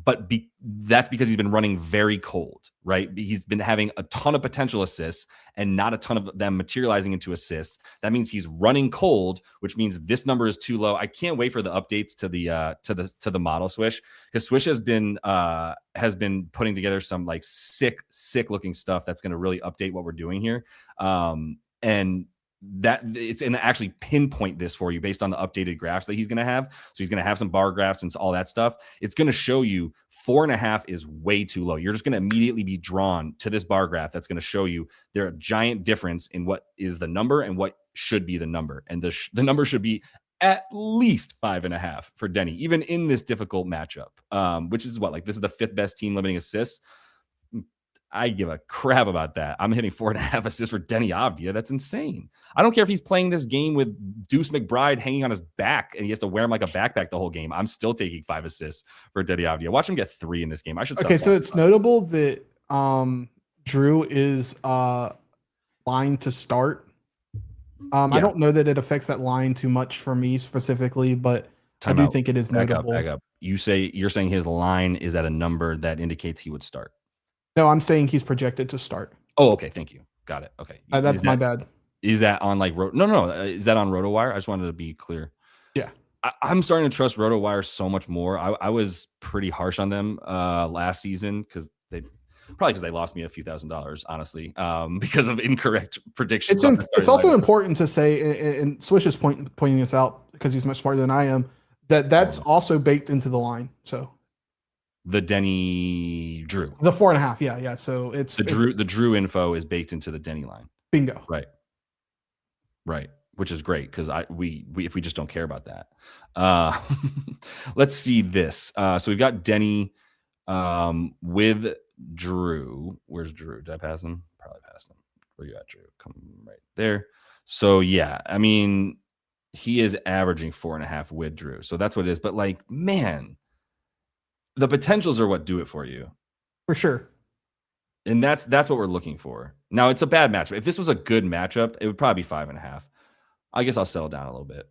But that's because he's been running very cold, right? He's been having a ton of potential assists and not a ton of them materializing into assists. That means he's running cold, which means this number is too low. I can't wait for the updates to the model Swish, because Swish has been putting together some sick looking stuff that's going to really update what we're doing here. And that it's going to actually pinpoint this for you based on the updated graphs that he's going to have. So he's going to have some bar graphs and all that stuff. It's going to show you 4.5 is way too low. You're just going to immediately be drawn to this bar graph that's going to show you there's a giant difference in what is the number and what should be the number. And the number should be at least 5.5 for Denny, even in this difficult matchup, which is this is the 5th best team limiting assists. I give a crap about that. I'm hitting 4.5 assists for Denny Avdia. That's insane. I don't care if he's playing this game with Deuce McBride hanging on his back and he has to wear him like a backpack the whole game. I'm still taking 5 assists for Denny Avdia. Watch him get 3 in this game. I should. Okay, so it's notable that Drew is line to start. I don't know that it affects that line too much for me specifically, but I do think it is notable. Back up. You're saying his line is at a number that indicates he would start. No, I'm saying he's projected to start. Oh, okay. Thank you. Got it. Okay. That's my bad. Is that on No. Is that on RotoWire? I just wanted to be clear. Yeah. I'm starting to trust RotoWire so much more. I was pretty harsh on them last season because they lost me a few $1,000s, honestly, because of incorrect predictions. It's also important to say, and Swish is pointing this out because he's much smarter than I am, that's also baked into the line. So the Denny Drew, the 4.5, yeah. So it's the Drew info is baked into the Denny line. Bingo. Right. Which is great because we if we just don't care about that. Let's see this. So we've got Denny With Drew. Where's Drew? Did I pass him? Probably passed him. Where you at, Drew? Come right there. So yeah, I mean, he is averaging 4.5 with Drew. So that's what it is. But like, man, the potentials are what do it for you. For sure. And that's what we're looking for. Now it's a bad matchup. If this was a good matchup, it would probably be 5.5. I guess I'll settle down a little bit.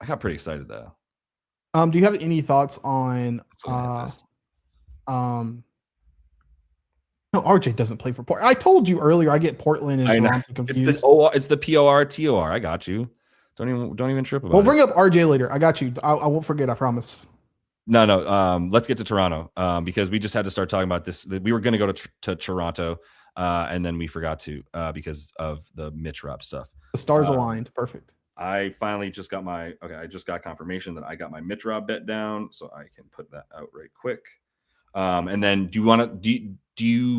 I got pretty excited though. Do you have any thoughts on no, RJ doesn't play for Portland. I told you earlier I get Portland and Toronto confused. It's the POR. I got you. Don't even trip about it. We'll bring up RJ later. I got you. I won't forget, I promise. No. Let's get to Toronto because we just had to start talking about this. We were going to go to Toronto and then we forgot to because of the Mitch Rob stuff. The stars aligned. Perfect. I finally just got I just got confirmation that I got my Mitch Rob bet down, so I can put that out right quick. And then do you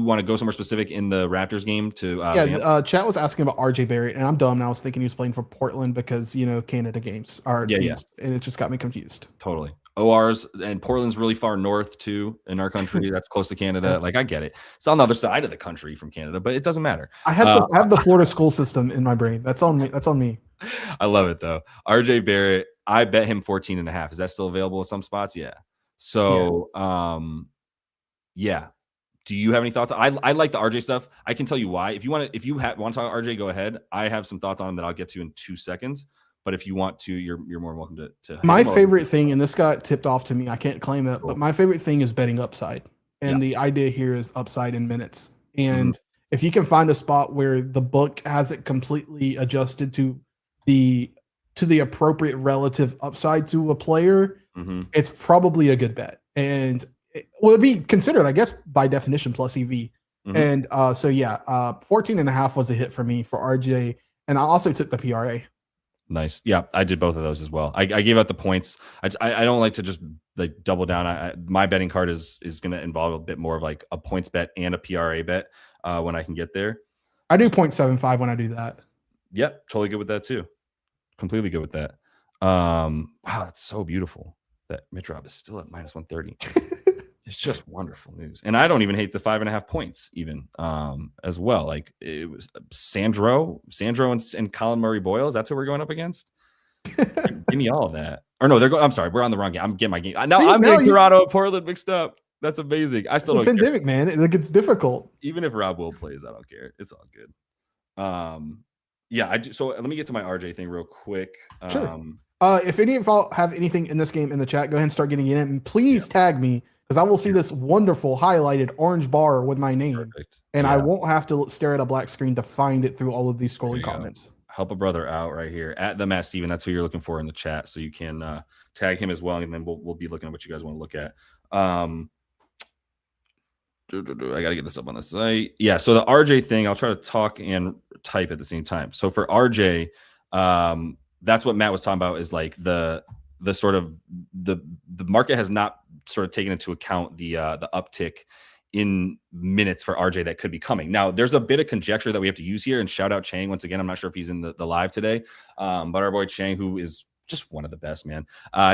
want to go somewhere specific in the Raptors game to chat was asking about RJ Barrett, and I'm dumb. I was thinking he was playing for Portland because Canada games are teams, and it just got me confused. Totally. ORs and Portland's really far north too in our country. That's close to Canada. Like I get it. It's on the other side of the country from Canada, but it doesn't matter. I have the Florida school system in my brain. That's on me. I love it though. RJ Barrett, I bet him 14.5. Is that still available in some spots? Yeah. So yeah. Do you have any thoughts? I like the RJ stuff. I can tell you why. If you want to talk about RJ, go ahead. I have some thoughts on him that I'll get to in 2 seconds. But if you want to, you're more welcome to. My favorite thing, and this got tipped off to me, I can't claim it, but my favorite thing is betting upside. And the idea here is upside in minutes. And if you can find a spot where the book has it completely adjusted to the appropriate relative upside to a player, it's probably a good bet. And it'd be considered, I guess, by definition plus EV. And 14.5 was a hit for me for RJ. And I also took the PRA. Nice. Yeah, I did both of those as well. I gave out the points. I don't like to just like double down. My betting card is going to involve a bit more of like a points bet and a PRA bet when I can get there. I do 0.75 when I do that. Yep, totally good with that too. Completely good with that. Wow, that's so beautiful that Mitch Rob is still at minus 130. It's just wonderful news. And I don't even hate the 5.5 points even as well. Like it was Sandro and Colin Murray Boyles. That's who we're going up against. Give me all of that. Or no, they're going. I'm sorry, we're on the wrong game. I'm getting my game. I'm getting Toronto and Portland mixed up. That's amazing. I still don't care. Pandemic, man. It's difficult. Even if Rob Will plays, I don't care. It's all good. So let me get to my RJ thing real quick. Sure. If any of y'all have anything in this game in the chat, go ahead and start getting it in. And please tag me because I will see this wonderful highlighted orange bar with my name. Perfect. And I won't have to stare at a black screen to find it through all of these scrolling comments. Help a brother out right here at the Matt Steven. That's who you're looking for in the chat. So you can tag him as well. And then we'll be looking at what you guys want to look at. I got to get this up on the site. Yeah. So the RJ thing, I'll try to talk and type at the same time. So for RJ, that's what Matt was talking about is like the sort of the market has not sort of taken into account the uptick in minutes for RJ that could be coming. Now there's a bit of conjecture that we have to use here, and shout out Chang once again. I'm not sure if he's in the live today, but our boy Chang, who is just one of the best, man.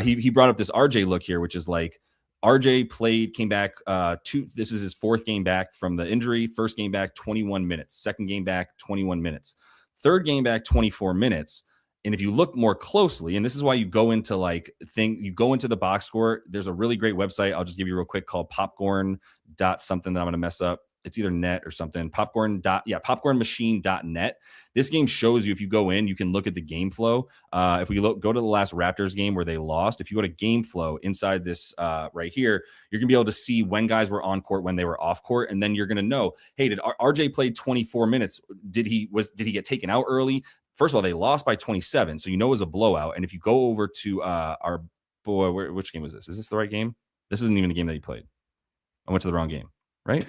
He brought up this RJ look here, which is like RJ came back this is his 4th game back from the injury. First game back 21 minutes, second game back 21 minutes, third game back 24 minutes. And if you look more closely, and this is why you go into the box score, there's a really great website. I'll just give you real quick called popcorn dot something that I'm going to mess up. It's either net or something. popcornmachine.net. This game shows you, if you go in, you can look at the game flow. If we go to the last Raptors game where they lost, if you go to game flow inside this right here, you're going to be able to see when guys were on court, when they were off court. And then you're going to know, hey, did RJ play 24 minutes? Did he get taken out early? First of all, they lost by 27, so it was a blowout. And if you go over to our boy, which game was this? Is this the right game? This isn't even the game that he played. I went to the wrong game, right?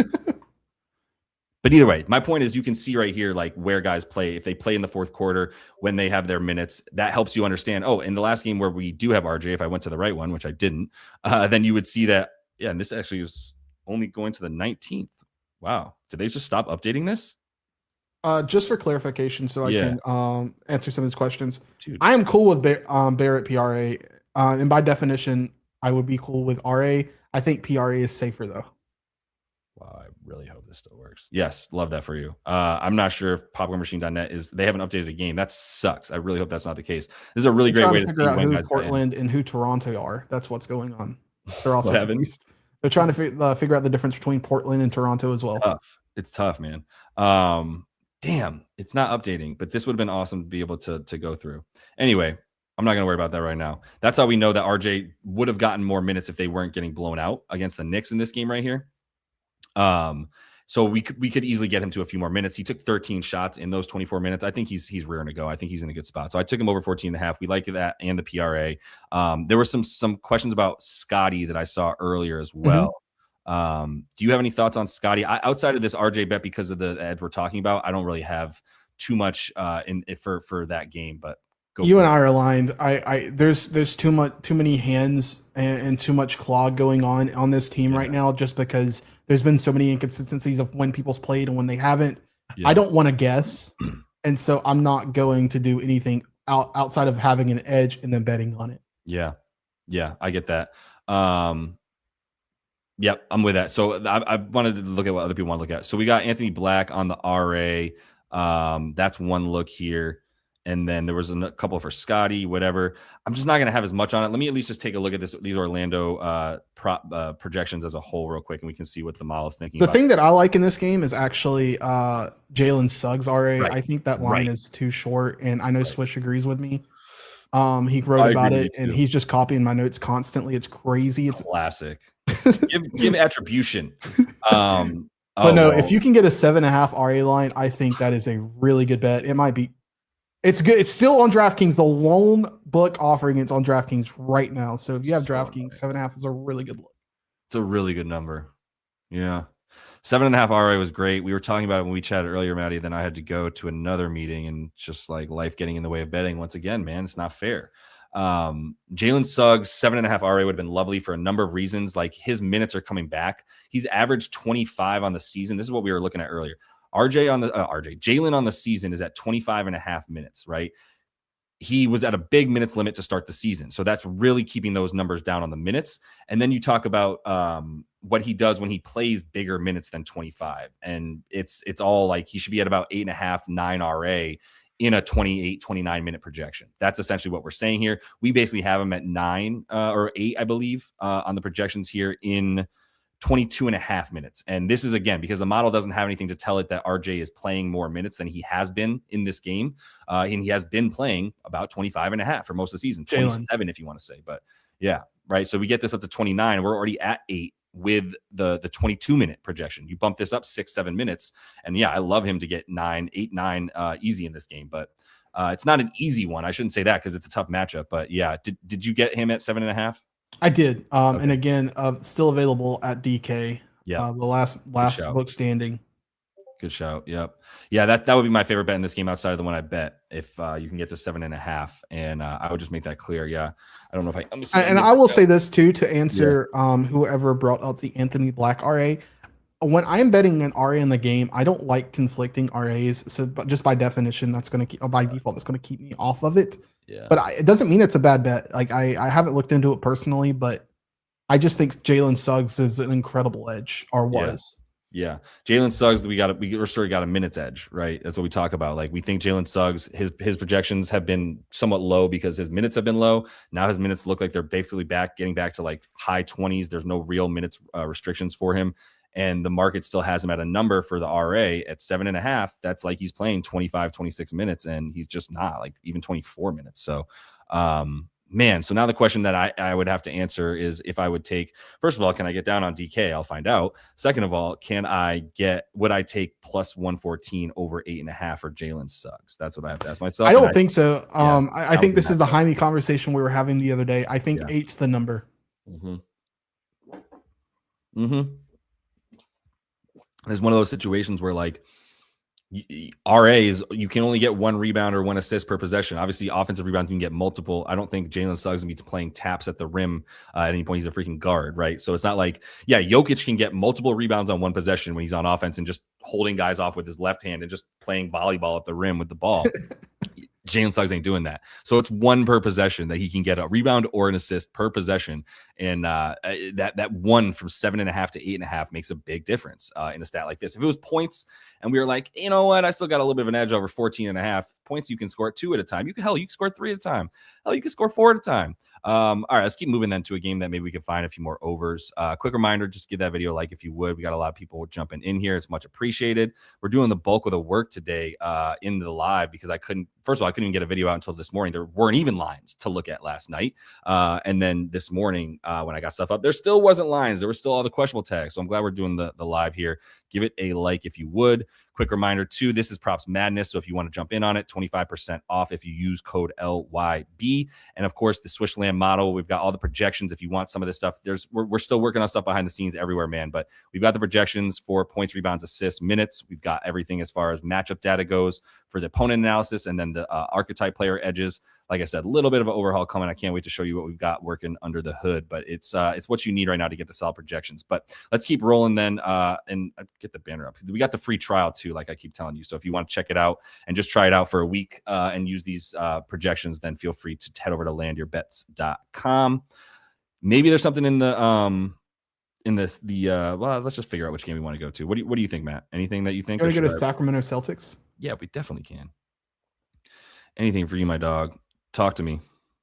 But either way, my point is you can see right here like where guys play. If they play in the fourth quarter, when they have their minutes, that helps you understand, in the last game where we do have RJ, if I went to the right one, which I didn't, then you would see that, and this actually is only going to the 19th. Wow. Did they just stop updating this? Just for clarification, so I can answer some of these questions. Dude. I am cool with Barrett PRA, and by definition, I would be cool with RA. I I think PRA is safer though. Wow, I really hope this still works. Yes, love that for you. I'm not sure if popcornmachine.net they haven't updated a game. That sucks. I really hope that's not the case. This is a really great way to figure out when who Portland and who Toronto are. That's what's going on. They're also confused. They're trying to figure out the difference between Portland and Toronto as well. It's tough, man. Damn, it's not updating, but this would have been awesome to be able to go through. Anyway, I'm not going to worry about that right now. That's how we know that RJ would have gotten more minutes if they weren't getting blown out against the Knicks in this game right here. So we could easily get him to a few more minutes. He took 13 shots in those 24 minutes. I think he's rearing to go. I think he's in a good spot. So I took him over 14.5. We liked that and the PRA. There were some questions about Scotty that I saw earlier as well. Do you have any thoughts on Scotty? Outside of this RJ bet, because of the edge we're talking about, I don't really have too much for that game, but you and I are aligned. There's too many hands and too much clog going on this team right now, just because there's been so many inconsistencies of when people's played and when they haven't. I don't want to guess, and so I'm not going to do anything outside of having an edge and then betting on it. Yeah, I get that. Yep, I'm with that. So I wanted to look at what other people want to look at. So we got Anthony Black on the RA. That's one look here. And then there was a couple for Scotty, whatever. I'm just not going to have as much on it. Let me at least just take a look at these Orlando projections as a whole real quick, and we can see what the model is thinking. The thing that I like in this game is actually Jalen Suggs RA. Right. I think that line is too short, and I know Swish agrees with me. He wrote about it, and he's just copying my notes constantly. It's crazy. It's classic. give attribution. But no, if you can get a 7.5 RA line, I think that is a really good bet. It might be. It's good. It's still on DraftKings. The lone book offering it's on DraftKings right now. So if you have DraftKings, 7.5 is a really good look. It's a really good number. Yeah. 7.5 RA was great. We were talking about it when we chatted earlier, Maddie. Then I had to go to another meeting, and just like life getting in the way of betting once again, man. It's not fair. Jalen Suggs, 7.5 RA would have been lovely for a number of reasons. Like his minutes are coming back. He's averaged 25 on the season. This is what we were looking at earlier. Jalen on the season is at 25.5 minutes, right? He was at a big minutes limit to start the season. So that's really keeping those numbers down on the minutes. And then you talk about what he does when he plays bigger minutes than 25. And it's all like he should be at about 8.5, 9 RA in a 28, 29 minute projection. That's essentially what we're saying here. We basically have him at 9 or 8, I believe, on the projections here in 22.5 minutes. And this is, again, because the model doesn't have anything to tell it that RJ is playing more minutes than he has been in this game. And he has been playing about 25.5 for most of the season, 27 if you want to say. But yeah, right. So we get this up to 29. We're already at 8 with the 22-minute projection. You bump this up 6-7 minutes. And yeah, I love him to get 8, 9 easy in this game. But it's not an easy one. I shouldn't say that because it's a tough matchup. But yeah, did you get him at 7.5? I did. Okay. And again, still available at DK. Yeah. The last book standing. Good shout. Yep. Yeah. That would be my favorite bet in this game outside of the one I bet. If you can get the 7.5, and I would just make that clear. Yeah. I don't know if I will say this too, to answer whoever brought up the Anthony Black RA. When I'm betting an RA in the game, I don't like conflicting RAs. So just by definition, that's going to by default, that's going to keep me off of it. Yeah. But it doesn't mean it's a bad bet. Like I haven't looked into it personally, but I just think Jalen Suggs is an incredible edge, or was. Yeah. Jalen Suggs, we sort of got a minutes edge, right? That's what we talk about. Like we think Jalen Suggs, his projections have been somewhat low because his minutes have been low. Now his minutes look like they're basically getting back to like high 20s. There's no real minutes restrictions for him. And the market still has him at a number for the RA at 7.5. That's like he's playing 25, 26 minutes, and he's just not, like even 24 minutes. So, man, so now the question that I would have to answer is if I would take, first of all, can I get down on DK? I'll find out. Second of all, would I take plus 114 over 8.5 for Jalen Suggs? That's what I have to ask myself. I don't think so. I think this is the Jaime conversation we were having the other day. I think 8's the number. There's one of those situations where like RAs, you can only get 1 rebound or 1 assist per possession. Obviously, offensive rebounds, you can get multiple. I don't think Jalen Suggs is playing taps at the rim at any point. He's a freaking guard, right? So it's not like, Jokic can get multiple rebounds on 1 possession when he's on offense and just holding guys off with his left hand and just playing volleyball at the rim with the ball. Jalen Suggs ain't doing that. So it's 1 per possession that he can get a rebound or an assist per possession. And that one from 7.5 to 8.5 makes a big difference in a stat like this. If it was points and we were like, you know what, I still got a little bit of an edge over 14.5 points, you can score 2 at a time. You can score 3 at a time. Hell, you can score 4 at a time. All right, let's keep moving then to a game that maybe we can find a few more overs. Quick reminder, just give that video a like if you would. We got a lot of people jumping in here. It's much appreciated. We're doing the bulk of the work today in the live because I couldn't even get a video out until this morning. There weren't even lines to look at last night. And then this morning when I got stuff up, there still wasn't lines. There were still all the questionable tags. So I'm glad we're doing the live here. Give it a like if you would. Quick reminder too, this is PropsMadness. So if you want to jump in on it, 25% off if you use code LYB. And of course, the SwishLand model, we've got all the projections. If you want some of this stuff, we're still working on stuff behind the scenes everywhere, man. But we've got the projections for points, rebounds, assists, minutes. We've got everything as far as matchup data goes for the opponent analysis, and then the archetype player edges. Like I said, a little bit of an overhaul coming. I can't wait to show you what we've got working under the hood, but it's what you need right now to get the solid projections. But let's keep rolling then, and get the banner up. We got the free trial too, like I keep telling you. So if you want to check it out and just try it out for a week and use these projections, then feel free to head over to landyourbets.com. Maybe there's something in the well, let's just figure out which game we want to go to. What do you think, Matt? Anything that you think? You want to go to Sacramento Celtics? Yeah, we definitely can. Anything for you, my dog. Talk to me.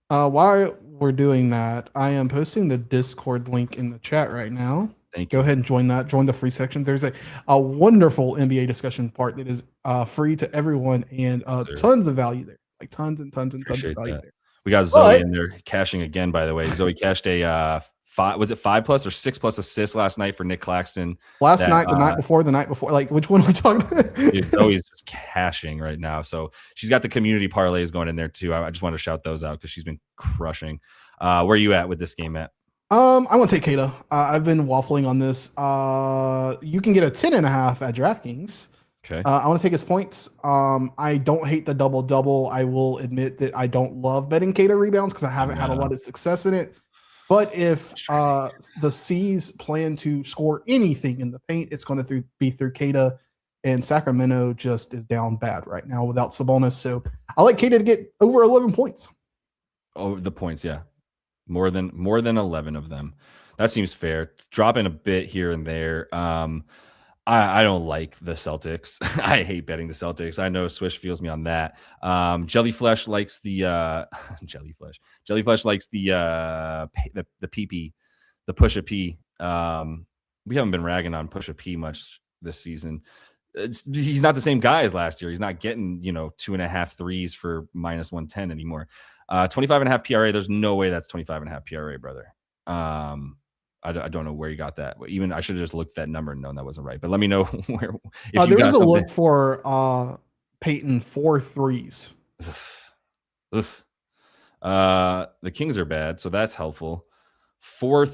While we're doing that, I am posting the Discord link in the chat right now. Thank you. Go ahead and join that. Join the free section. There's a wonderful NBA discussion part that is free to everyone and tons of value there. Like tons and tons and tons of value there. We got Zoe in there cashing again, by the way. Zoe cashed a 5 or 6+ assists last night for Nick Claxton. The night before. Like, which one are we talking about? Dude, Zoe's just cashing right now. So she's got the community parlays going in there too. I just want to shout those out because she's been crushing. Where are you at with this game, Matt? I want to take Kada. I've been waffling on this. You can get a 10.5 at DraftKings. Okay. I want to take his points. I don't hate the double-double. I will admit that I don't love betting Kada rebounds because I haven't had a lot of success in it. But if the C's plan to score anything in the paint, it's going to be through Kada, and Sacramento just is down bad right now without Sabonis. So I like Kada to get over 11 points. Oh, the points, yeah. More than 11 of them. That seems fair. It's dropping a bit here and there. I don't like the Celtics. I hate betting the Celtics. I know Swish feels me on that. Jellyflesh likes the Jellyflesh likes the PP, the Pusha P. We haven't been ragging on Pusha P much this season. He's not the same guy as last year. He's not getting 2.5 threes for -110 anymore. 25.5 PRA. There's no way that's 25.5 PRA, brother. I don't know where you got that. Even I should have just looked at that number and known that wasn't right. But let me know where. There is a look for Peyton 4 threes. The Kings are bad, so that's helpful. 4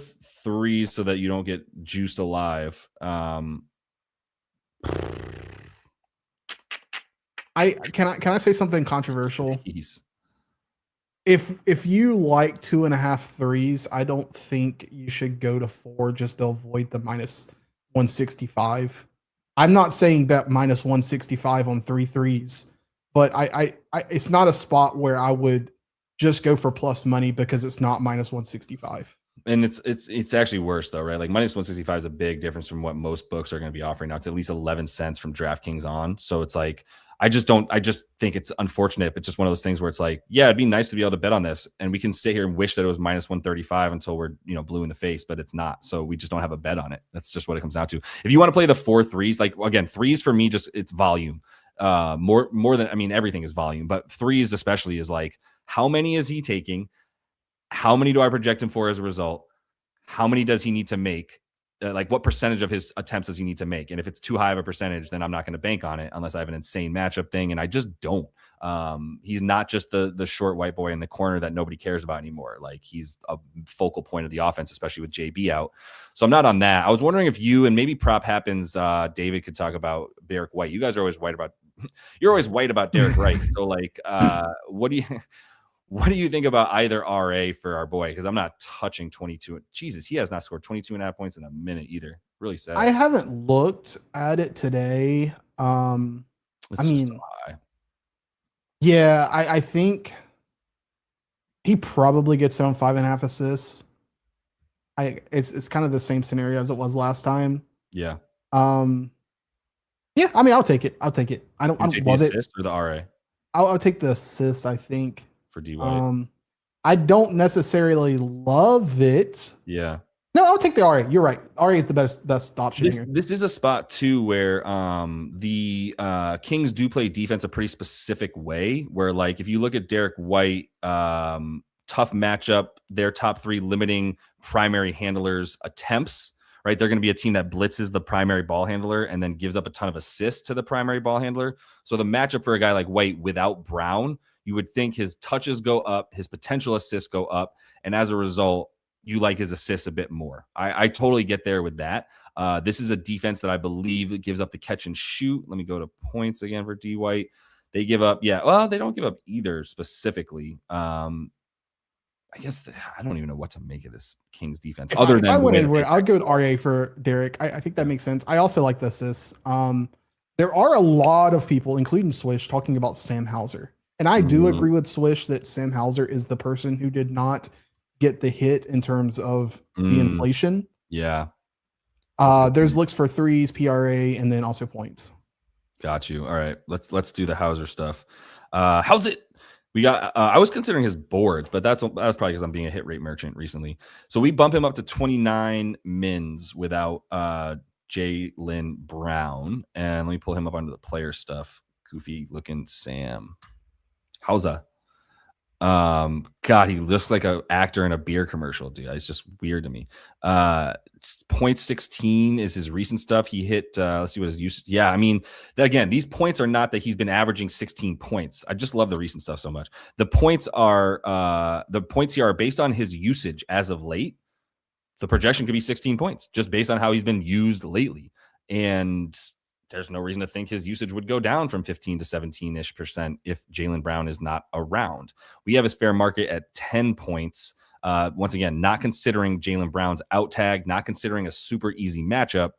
threes so that you don't get juiced alive. Can I say something controversial? Jeez. If you like 2.5 threes, I don't think you should go to 4 just to avoid the -165. I'm not saying bet -165 on 3 threes, but I it's not a spot where I would just go for plus money because it's not -165. And it's actually worse though, right? Like -165 is a big difference from what most books are going to be offering now. It's at least 11 cents from DraftKings on. So it's like I just think it's unfortunate. It's just one of those things where it's like, yeah, it'd be nice to be able to bet on this. And we can sit here and wish that it was -135 until we're, blue in the face, but it's not. So we just don't have a bet on it. That's just what it comes down to. If you want to play the 4 threes, like again, threes for me, just it's volume. More than, everything is volume, but threes especially is like, how many is he taking? How many do I project him for as a result? How many does he need to make? Like what percentage of his attempts does he need to make? And if it's too high of a percentage, then I'm not going to bank on it unless I have an insane matchup thing. And I just don't. He's not just the short white boy in the corner that nobody cares about anymore. Like he's a focal point of the offense, especially with JB out. So I'm not on that. I was wondering if you and maybe Prop Happens, David could talk about Derek White. You guys are always white about Derek White. So like, what do you think about either RA for our boy? Because I'm not touching 22. Jesus, he has not scored 22.5 points in a minute either. Really sad. I haven't looked at it today. Yeah, I think he probably gets around 5.5 assists. It's kind of the same scenario as it was last time. Yeah. Yeah, I mean, I'll take it. I don't love it. Assist or the RA? I'll take the assist, I think. For D White. I don't necessarily love it. Yeah. No, I'll take the RA. You're right. RA is the best option here. This is a spot too where the Kings do play defense a pretty specific way. Where like if you look at Derek White, tough matchup, their top 3 limiting primary handlers attempts. Right, they're going to be a team that blitzes the primary ball handler and then gives up a ton of assists to the primary ball handler. So the matchup for a guy like White without Brown, you would think his touches go up, his potential assists go up, and as a result, you like his assists a bit more. I totally get there with that. This is a defense that I believe it gives up the catch and shoot. Let me go to points again for D White. They give up, well, they don't give up either specifically. I guess I don't even know what to make of this Kings defense. If I went anywhere, I'd go with RA for Derek. I think that makes sense. I also like the assists. There are a lot of people, including Swish, talking about Sam Hauser. And I do agree with Swish that Sam Hauser is the person who did not get the hit in terms of the inflation. Yeah. There's looks for threes, PRA, and then also points. Got you. All right. Let's do the Hauser stuff. How's it? We got. I was considering his board, but that's probably because I'm being a hit rate merchant recently. So we bump him up to 29 mins without Jaylen Brown, and let me pull him up under the player stuff. Goofy looking Sam. How's that? God, he looks like an actor in a beer commercial, dude. It's just weird to me. 0.16 is his recent stuff. He hit, let's see what his usage. Yeah, I mean, again, these points are not that he's been averaging 16 points. I just love the recent stuff so much. The points here are based on his usage as of late. The projection could be 16 points just based on how he's been used lately. And there's no reason to think his usage would go down from 15 to 17% if Jaylen Brown is not around. We have his fair market at 10 points. Once again, not considering Jaylen Brown's out tag, not considering a super easy matchup.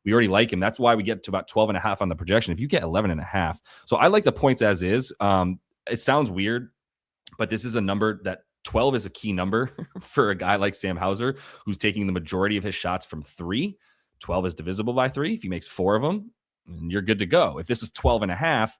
We already like him. That's why we get to about 12.5 on the projection. If you get 11.5. So I like the points as is. It sounds weird, but this is a number that 12 is a key number for a guy like Sam Hauser, who's taking the majority of his shots from 3. 12 is divisible by 3. If he makes 4 of them, you're good to go. If this is 12.5,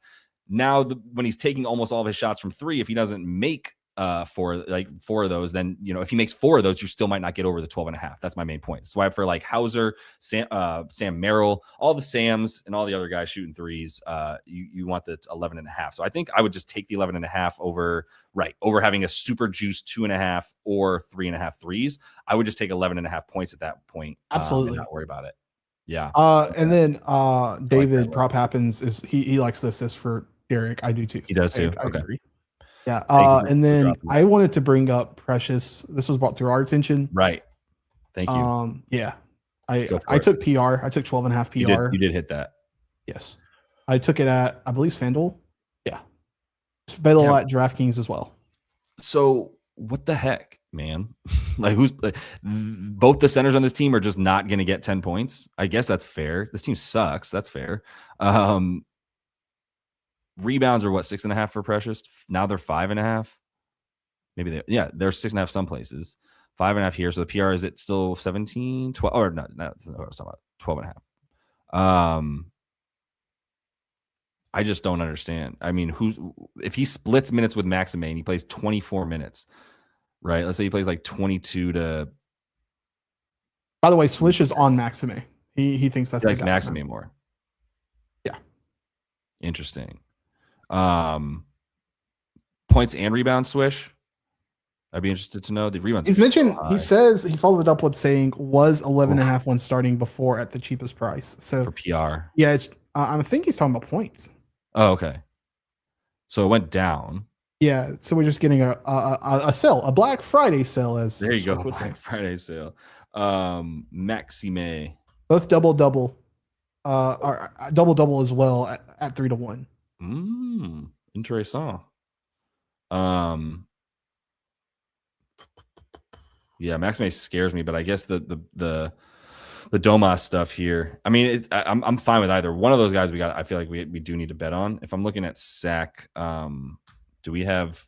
now when he's taking almost all of his shots from 3, if he doesn't make 4 of those, then if he makes 4 of those, you still might not get over the 12.5. That's my main point. That's why for like Hauser, Sam Merrill, all the Sams and all the other guys shooting threes, you want the 11.5. So I think I would just take the 11.5 over having a super juice 2.5 or 3.5 threes. I would just take 11.5 points at that point. Absolutely, and not worry about it. Yeah. And then David Prop Happens is he likes the assist for Derek. I do too. He does too. I okay. Agree. Yeah. And then I wanted to bring up Precious. This was brought to our attention. Right. Thank you. Yeah. I took PR. I took 12.5 PR. You did hit that. Yes. I took it at, I believe, FanDuel. Yeah. It's available at DraftKings as well. So what the heck, man? Both the centers on this team are just not going to get 10 points. I guess that's fair. This team sucks. That's fair. Rebounds are 6.5 for Precious. Now they're 5.5. Maybe they're 6.5 some places. 5.5 here. So the PR is it still 17, 12 or not? No, it's not 12.5. I just don't understand. I mean, if he splits minutes with Maxime and he plays 24 minutes, right? Let's say he plays like 22 to. By the way, Swish is on Maxime. He thinks that's like Maxime more. Yeah. Interesting. Points and rebounds, Swish. I'd be interested to know the rebounds. He's mentioned. He says he followed it up with saying was 11.5 when starting before at the cheapest price. So for PR, yeah, I think he's talking about points. Oh, okay. So it went down. Yeah, so we're just getting a sale, a Black Friday sale, as there you go, Black Friday sale. Maxime, both double, are double as well at 3-1. Interessant. Yeah, Maxime scares me, but I guess the Domas stuff here. I mean, I'm fine with either one of those guys. I feel like we do need to bet on. If I'm looking at Sack, do we have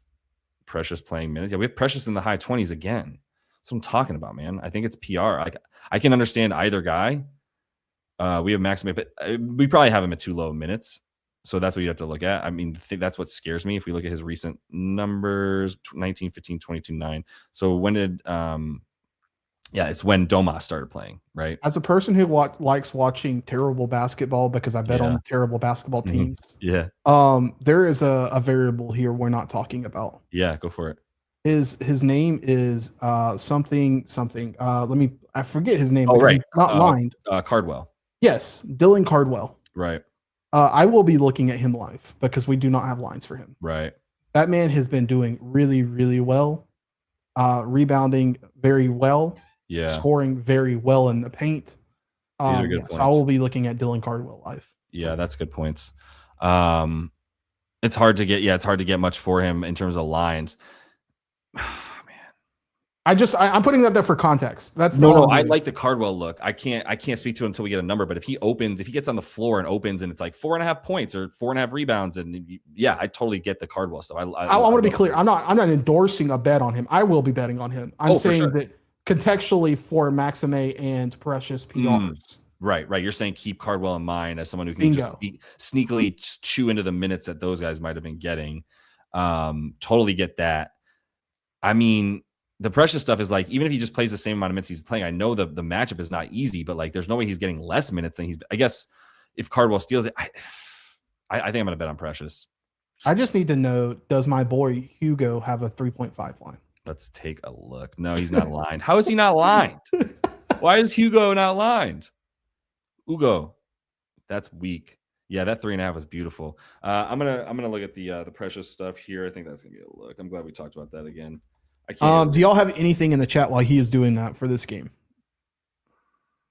Precious playing minutes? Yeah, we have Precious in the high 20s again. That's what I'm talking about, man. I think it's PR. Like, I can understand either guy. We have Maxime, but we probably have him at too low minutes. So that's what you have to look at. I mean, I think that's what scares me. If we look at his recent numbers, 19, 15, 22, 9. So when did, it's when Domas started playing, right? As a person who likes watching terrible basketball because I bet on terrible basketball teams. Yeah. There is a variable here we're not talking about. Yeah, go for it. His name is something. I forget his name. Oh, right. It's not lined. Cardwell. Yes, Dylan Cardwell. Right. I will be looking at him live because we do not have lines for him. Right. That man has been doing really, really well. Rebounding very well. Yeah. Scoring very well in the paint. These are good points. I will be looking at Dylan Cardwell live. Yeah, that's good points. It's hard to get much for him in terms of lines. I'm putting that there for context. That's no. I like the Cardwell look. I can't speak to him until we get a number. But if he gets on the floor and opens, and it's like 4.5 points or 4.5 rebounds, and yeah, I totally get the Cardwell stuff. I want to be clear. I'm not endorsing a bet on him. I will be betting on him. I'm saying that contextually for Maxime and Precious PRs. Right. You're saying keep Cardwell in mind as someone who can just sneakily chew into the minutes that those guys might have been getting. Totally get that. I mean, the Precious stuff is like, even if he just plays the same amount of minutes he's playing, I know the matchup is not easy, but like, there's no way he's getting less minutes than I guess if Cardwell steals it, I think I'm going to bet on Precious. I just need to know, does my boy Hugo have a 3.5 line? Let's take a look. No, he's not lined. How is he not lined? Why is Hugo not lined? Hugo, that's weak. Yeah, that 3.5 was beautiful. I'm gonna look at the Precious stuff here. I think that's gonna be a look. I'm glad we talked about that again. Do y'all have anything in the chat while he is doing that for this game?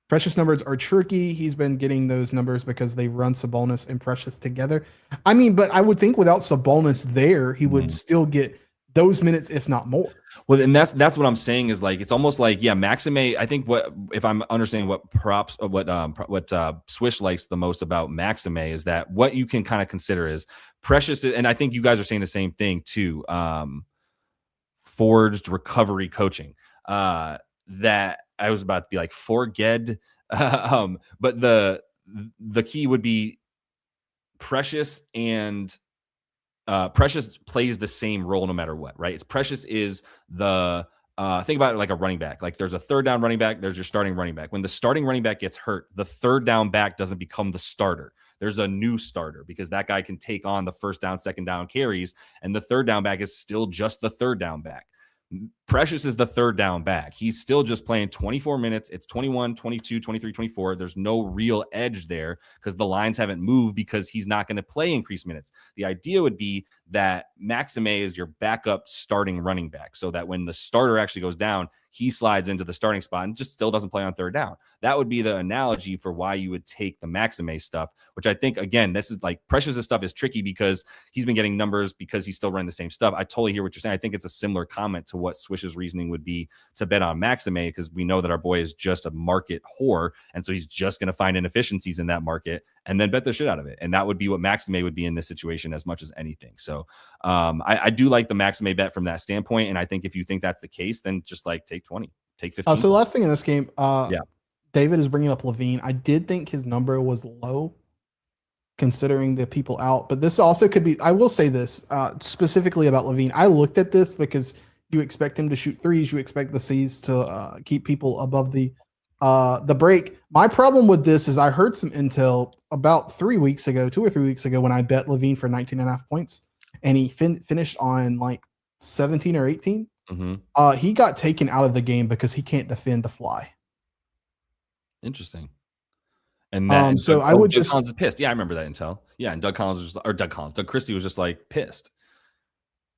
Precious numbers are tricky. He's been getting those numbers because they run Sabonis and Precious together. I mean, but I would think without Sabonis there, he would still get those minutes, if not more. Well, and that's what I'm saying is like, it's almost like, yeah, Maxime, I think if I'm understanding what Swish likes the most about Maxime is that what you can kind of consider is Precious. And I think you guys are saying the same thing too. Forged recovery coaching, that I was about to be like forged. But the key would be Precious and Precious plays the same role no matter what, right? It's Precious is the think about it like a running back. Like there's a third down running back, there's your starting running back. When the starting running back gets hurt, the third down back doesn't become the starter. There's a new starter because that guy can take on the first down, second down carries, and the third down back is still just the third down back. Precious is the third down back. He's still just playing 24 minutes. It's 21, 22, 23, 24. There's no real edge there because the lines haven't moved because he's not going to play increased minutes. The idea would be that Maxime is your backup starting running back so that when the starter actually goes down, he slides into the starting spot and just still doesn't play on third down. That would be the analogy for why you would take the Maxime stuff, which I think, again, this is like Precious' stuff is tricky because he's been getting numbers because he's still running the same stuff. I totally hear what you're saying. I think it's a similar comment to what Swish's reasoning would be to bet on Maxime because we know that our boy is just a market whore. And so he's just going to find inefficiencies in that market and then bet the shit out of it. And that would be what Maxime would be in this situation as much as anything. So I do like the Maxime bet from that standpoint. And I think if you think that's the case, then just like take 20, take 15. So the last thing in this game, David is bringing up Levine. I did think his number was low considering the people out, but this also could be, I will say this specifically about Levine. I looked at this because you expect him to shoot threes. You expect the C's to keep people above the break. My problem with this is I heard some intel about 2 or 3 weeks ago, when I bet Levine for 19.5 points and he finished on like 17 or 18. Mm-hmm. He got taken out of the game because he can't defend a fly. Interesting. And then so I would Doug Collins is pissed. Yeah, I remember that intel. Yeah, and Doug Christie was just like pissed.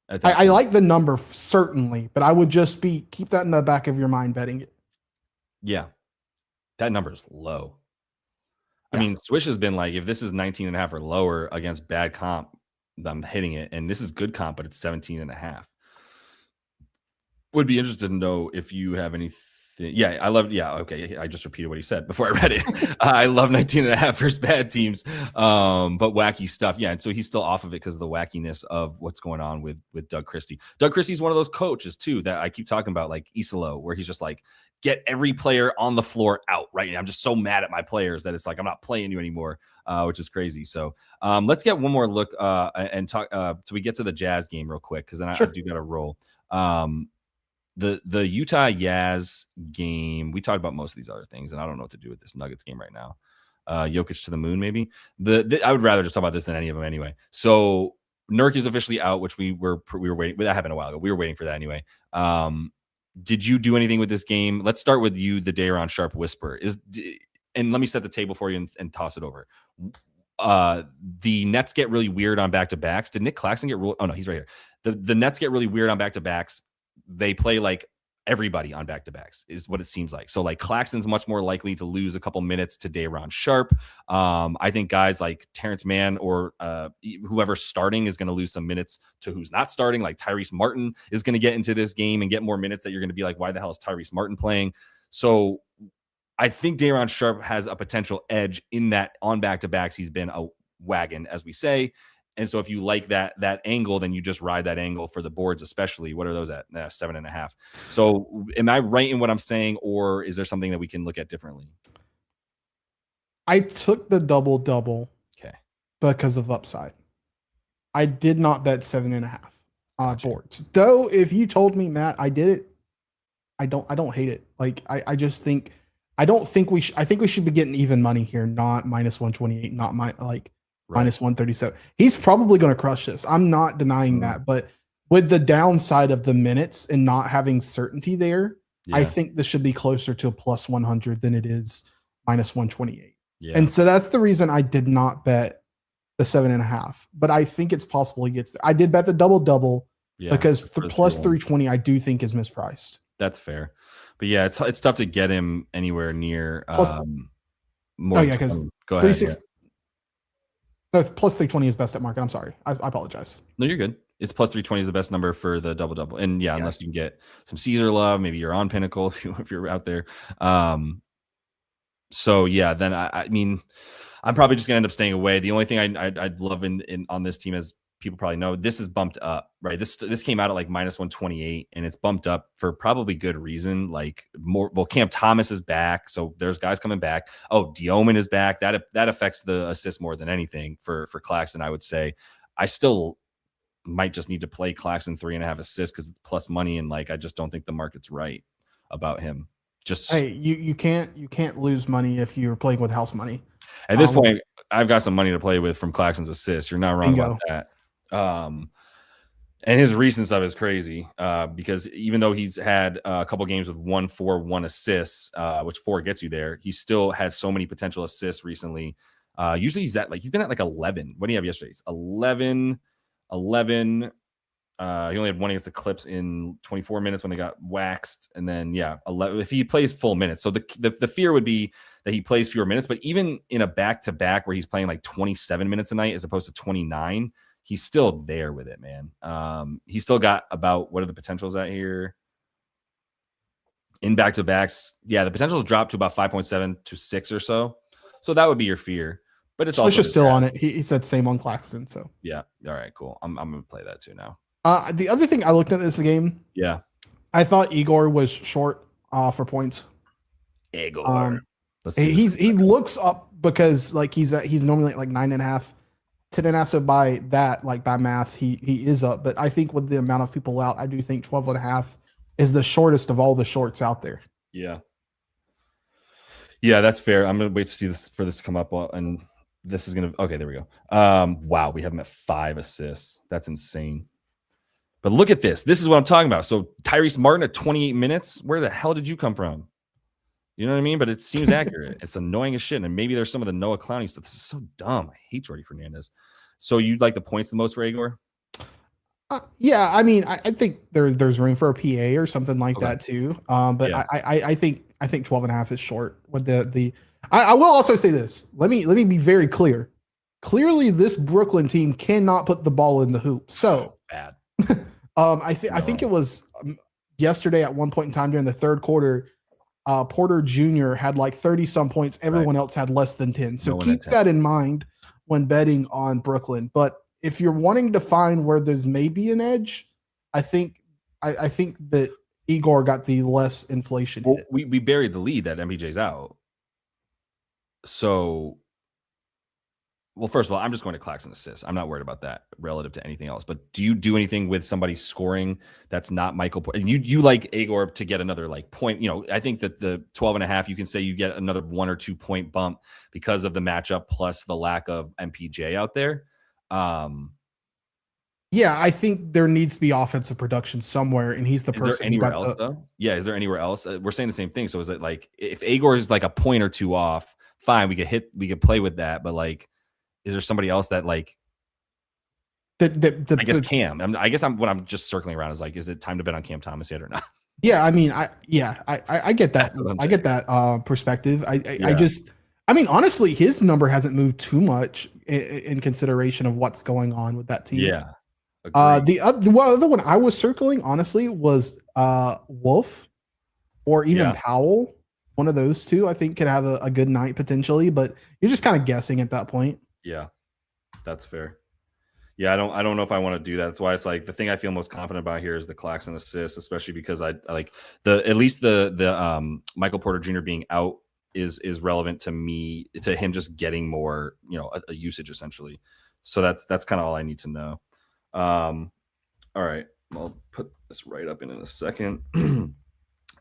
I like the number certainly, but I would just keep that in the back of your mind betting it. Yeah, that number is low. Yeah. I mean, Swish has been like, if this is 19.5 or lower against bad comp, I'm hitting it, and this is good comp, but it's 17.5. Would be interested to know if you have any Yeah, I love. Yeah, okay. I just repeated what he said before I read it. I love 19.5 versus bad teams, but wacky stuff. Yeah, and so he's still off of it because of the wackiness of what's going on with Doug Christie. Doug Christie's one of those coaches too that I keep talking about, like Isolo, where he's just like, get every player on the floor out. Right, and I'm just so mad at my players that it's like I'm not playing you anymore, which is crazy. So let's get one more look and talk. So we get to the Jazz game real quick because then I do got to roll. The Utah Jazz game, we talked about most of these other things, and I don't know what to do with this Nuggets game right now. Jokic to the moon, maybe. I would rather just talk about this than any of them anyway. So Nurk is officially out, which we were waiting. That happened a while ago. We were waiting for that anyway. Did you do anything with this game? Let's start with you, the Day'Ron Sharpe whisper. And let me set the table for you and toss it over. The Nets get really weird on back-to-backs. Did Nick Claxton get ruled? Oh, no, he's right here. The Nets get really weird on back-to-backs. They play like everybody on back-to-backs is what it seems like. So like Claxton's much more likely to lose a couple minutes to Day'Ron Sharpe. I think guys like Terrence Mann or whoever's starting is going to lose some minutes to who's not starting. Like Tyrese Martin is going to get into this game and get more minutes that you're going to be like, why the hell is Tyrese Martin playing? So I think Day'Ron Sharpe has a potential edge in that on back-to-backs. He's been a wagon, as we say. And so if you like that angle, then you just ride that angle for the boards, especially. What are those at? 7.5. So am I right in what I'm saying, or is there something that we can look at differently? I took the double-double because of upside. I did not bet 7.5 boards. Though if you told me, Matt, I did it, I don't hate it. Like I just think I think we should be getting even money here, not minus 128, not minus 137. He's probably going to crush this. I'm not denying that, but with the downside of the minutes and not having certainty there, I think this should be closer to a plus 100 than it is minus 128. Yeah. And so that's the reason I did not bet the 7.5, but I think it's possible he gets there. I did bet the double because the plus 320 I do think is mispriced. That's fair. But yeah, it's tough to get him anywhere near more. Oh yeah, because go ahead. No, plus 320 is best at market. I'm sorry. I apologize. No, you're good. It's plus 320 is the best number for the double-double. And unless you can get some Caesar love, maybe you're on Pinnacle if you're out there. So yeah, then I mean, I'm probably just gonna end up staying away. The only thing I'd love in on this team, as people probably know, this is bumped up, right? This came out at like minus 128, and it's bumped up for probably good reason. Like Cam Thomas is back, so there's guys coming back. Oh, Dioman is back. That affects the assist more than anything for Claxton, I would say. I still might just need to play Claxton 3.5 assists because it's plus money, and like I just don't think the market's right about him. Just you can't lose money if you're playing with house money. At this point, I've got some money to play with from Claxton's assists. You're not wrong about that. And his recent stuff is crazy because even though he's had a couple games with 1 4 1 assists, which 4 gets you there, he still has so many potential assists recently. Usually he's been at like 11. What do you have yesterday? It's 11. He only had one against the Clips in 24 minutes when they got waxed, and then 11 if he plays full minutes. So the fear would be that he plays fewer minutes, but even in a back-to-back where he's playing like 27 minutes a night as opposed to 29, he's still there with it, man. He's still got about, what are the potentials out here? In back-to-backs, the potential has dropped to about 5.7 to 6 or so. So that would be your fear. But it's also still on it. He said same on Claxton. So yeah. All right, cool. I'm going to play that too now. The other thing I looked at this game. Yeah. I thought Igor was short for points. Igor. He looks up because like he's normally like 9.5, 10.5. So by that, like by math, he is up. But I think with the amount of people out, I do think 12.5 is the shortest of all the shorts out there. Yeah. Yeah, that's fair. I'm gonna wait to see this to come up, and this is gonna. Okay, there we go. Wow, we have him at 5 assists. That's insane. But look at this. This is what I'm talking about. So Tyrese Martin at 28 minutes. Where the hell did you come from? You know what I mean? But it seems accurate. It's annoying as shit. And maybe there's some of the Noah Clowney stuff. This is so dumb. I hate Jordy Fernandez. So you'd like the points the most for Igor? Yeah, I mean, I think there's room for a PA or something like that too. But yeah. I think 12.5 is short with the. I will also say this. Let me be very clear. Clearly, this Brooklyn team cannot put the ball in the hoop. So bad. I think it was yesterday at one point in time during the third quarter, Porter Jr. had like 30 some points. Everyone else had less than 10. So keep that in mind when betting on Brooklyn. But if you're wanting to find where there's maybe an edge, I think that Igor got the less inflation hit. We buried the lead that MPJ's out. So, well, first of all, I'm just going to Claxton assists. I'm not worried about that relative to anything else. But do you do anything with somebody scoring that's not Michael? And you like Igor to get another like point. You know, I think that the 12.5, you can say you get another 1 or 2 point bump because of the matchup plus the lack of MPJ out there. Yeah, I think there needs to be offensive production somewhere, and he's the person. Is there anywhere else though? Yeah, is there anywhere else? We're saying the same thing. So is it like if Igor is like a point or two off, fine, we could play with that. But like, is there somebody else that like? I guess Cam. I guess what I'm just circling around is like, is it time to bet on Cam Thomas yet or not? Yeah, I mean, I get that. I get that perspective. I mean, honestly, his number hasn't moved too much in consideration of what's going on with that team. Yeah. The other one I was circling, honestly, was Wolf or even Powell. One of those two, I think, could have a good night potentially, but you're just kind of guessing at that point. Yeah, that's fair. Yeah, I don't know if I want to do that. That's why it's like the thing I feel most confident about here is the Claxton assists, especially because I like at least the Michael Porter Jr. being out is relevant to me, to him just getting more, you know, a usage essentially. So that's kind of all I need to know. All right, I'll put this right up in a second.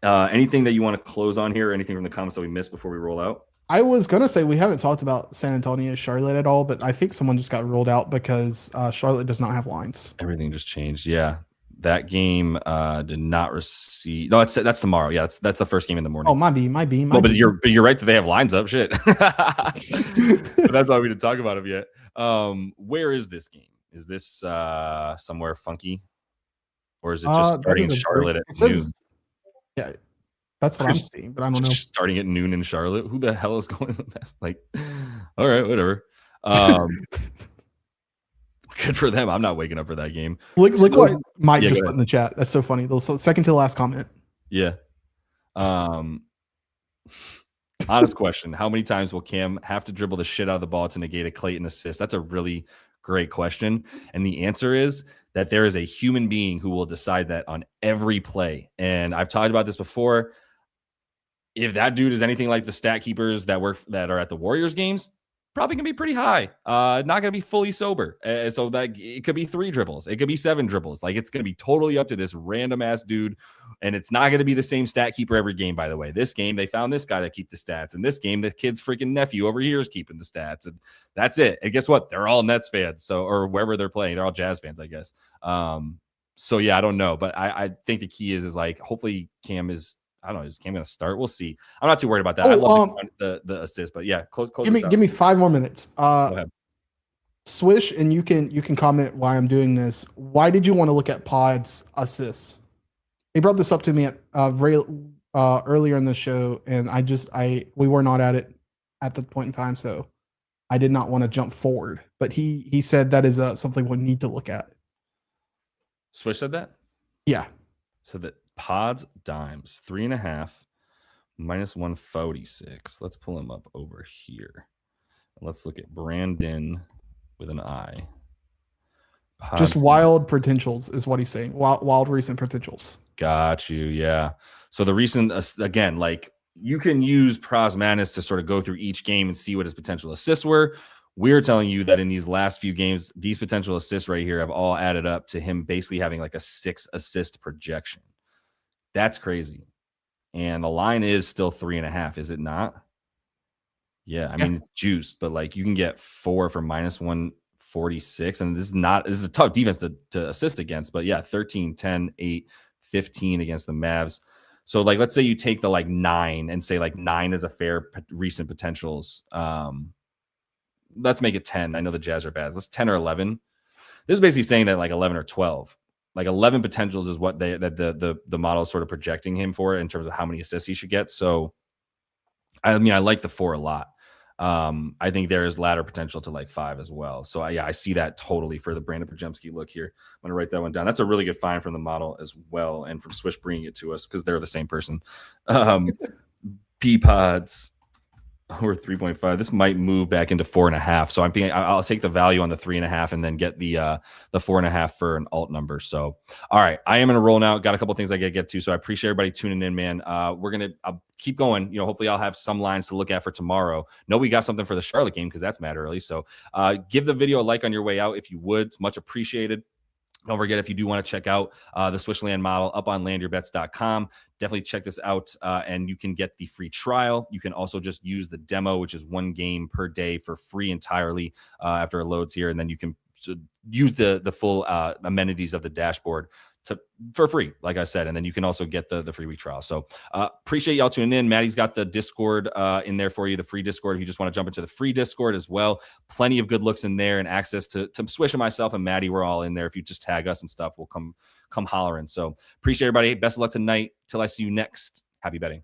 Anything that you want to close on here, or anything from the comments that we missed before we roll out? I was gonna say we haven't talked about San Antonio, Charlotte at all, but I think someone just got ruled out because Charlotte does not have lines. Everything just changed. Yeah, that game did not receive. No, that's tomorrow. Yeah, that's the first game in the morning. Oh, might be. But you're right that they have lines up. Shit. But that's why we didn't talk about it yet. Where is this game? Is this somewhere funky, or is it just starting in Charlotte at noon? Yeah, that's what I'm seeing, but I don't know. Starting at noon in Charlotte. Who the hell is going to the best? Like, all right, whatever. Good for them. I'm not waking up for that game. Look what Mike just put in the chat. That's so funny. The second to the last comment. Yeah. Honest question. How many times will Cam have to dribble the shit out of the ball to negate a Clayton assist? That's a really great question. And the answer is that there is a human being who will decide that on every play. And I've talked about this before. If that dude is anything like the stat keepers that are at the Warriors games, probably gonna be pretty high. Not gonna be fully sober. So that it could be 3 dribbles, it could be 7 dribbles. Like, it's gonna be totally up to this random ass dude. And it's not gonna be the same stat keeper every game, by the way. This game, they found this guy to keep the stats. And this game, the kid's freaking nephew over here is keeping the stats. And that's it. And guess what? They're all Nets fans. So, or wherever they're playing, they're all Jazz fans, I guess. So yeah, I don't know. But I think the key is like, hopefully Cam is, I don't know, is Cam going to start? We'll see. I'm not too worried about that. I love the assist, but yeah, close. Give me 5 more minutes. Go ahead. Swish, and you can comment why I'm doing this. Why did you want to look at Pod's assists? He brought this up to me at earlier in the show, and we were not at it at the point in time, so I did not want to jump forward. But he said that is something we need to look at. Swish said that? Yeah. So that Pod's dimes 3.5 minus 146. Let's pull him up over here. Let's look at Brandon with an I. Pod's just wild potentials is what he's saying. Wild recent potentials. Got you. Yeah. So the recent, again, like, you can use PropsMadness to sort of go through each game and see what his potential assists were. We're telling you that in these last few games, these potential assists right here have all added up to him basically having like a 6 assist projection. That's crazy. And the line is still 3.5, is it not? Yeah, I mean, it's juiced, but like, you can get 4 for minus 146. And this is a tough defense to assist against, but yeah, 13, 10, 8, 15 against the Mavs. So like, let's say you take the like 9 and say like 9 is a fair recent potentials. Let's make it 10. I know the Jazz are bad. Let's 10 or 11. This is basically saying that like 11 or 12. Like 11 potentials is what the model is sort of projecting him for in terms of how many assists he should get. So, I mean, I like the 4 a lot. I think there is ladder potential to like 5 as well. So I see that totally for the Brandon Pajemski look here. I'm going to write that one down. That's a really good find from the model as well. And from Swish bringing it to us because they're the same person. P pods. Or 3.5. This might move back into 4.5. So I'll take the value on the 3.5 and then get the 4.5 for an alt number. So, all right, I am going to roll now. Got a couple things I got to get to. So I appreciate everybody tuning in, man. I'll keep going. Hopefully I'll have some lines to look at for tomorrow. No, we got something for the Charlotte game because that's mad early. So give the video a like on your way out if you would. It's much appreciated. Don't forget, if you do want to check out the SwishLand model up on landyourbets.com, definitely check this out, and you can get the free trial. You can also just use the demo, which is 1 game per day for free entirely after it loads here, and then you can use the full amenities of the dashboard for free, like I said, and then you can also get the free week trial. So appreciate y'all tuning in. Maddie's got the Discord in there for you, the free Discord. If you just want to jump into the free Discord as well, plenty of good looks in there and access to Swish and myself and Maddie. We're all in there. If you just tag us and stuff, we'll come hollering. So appreciate everybody. Best of luck tonight. Till I see you next. Happy betting.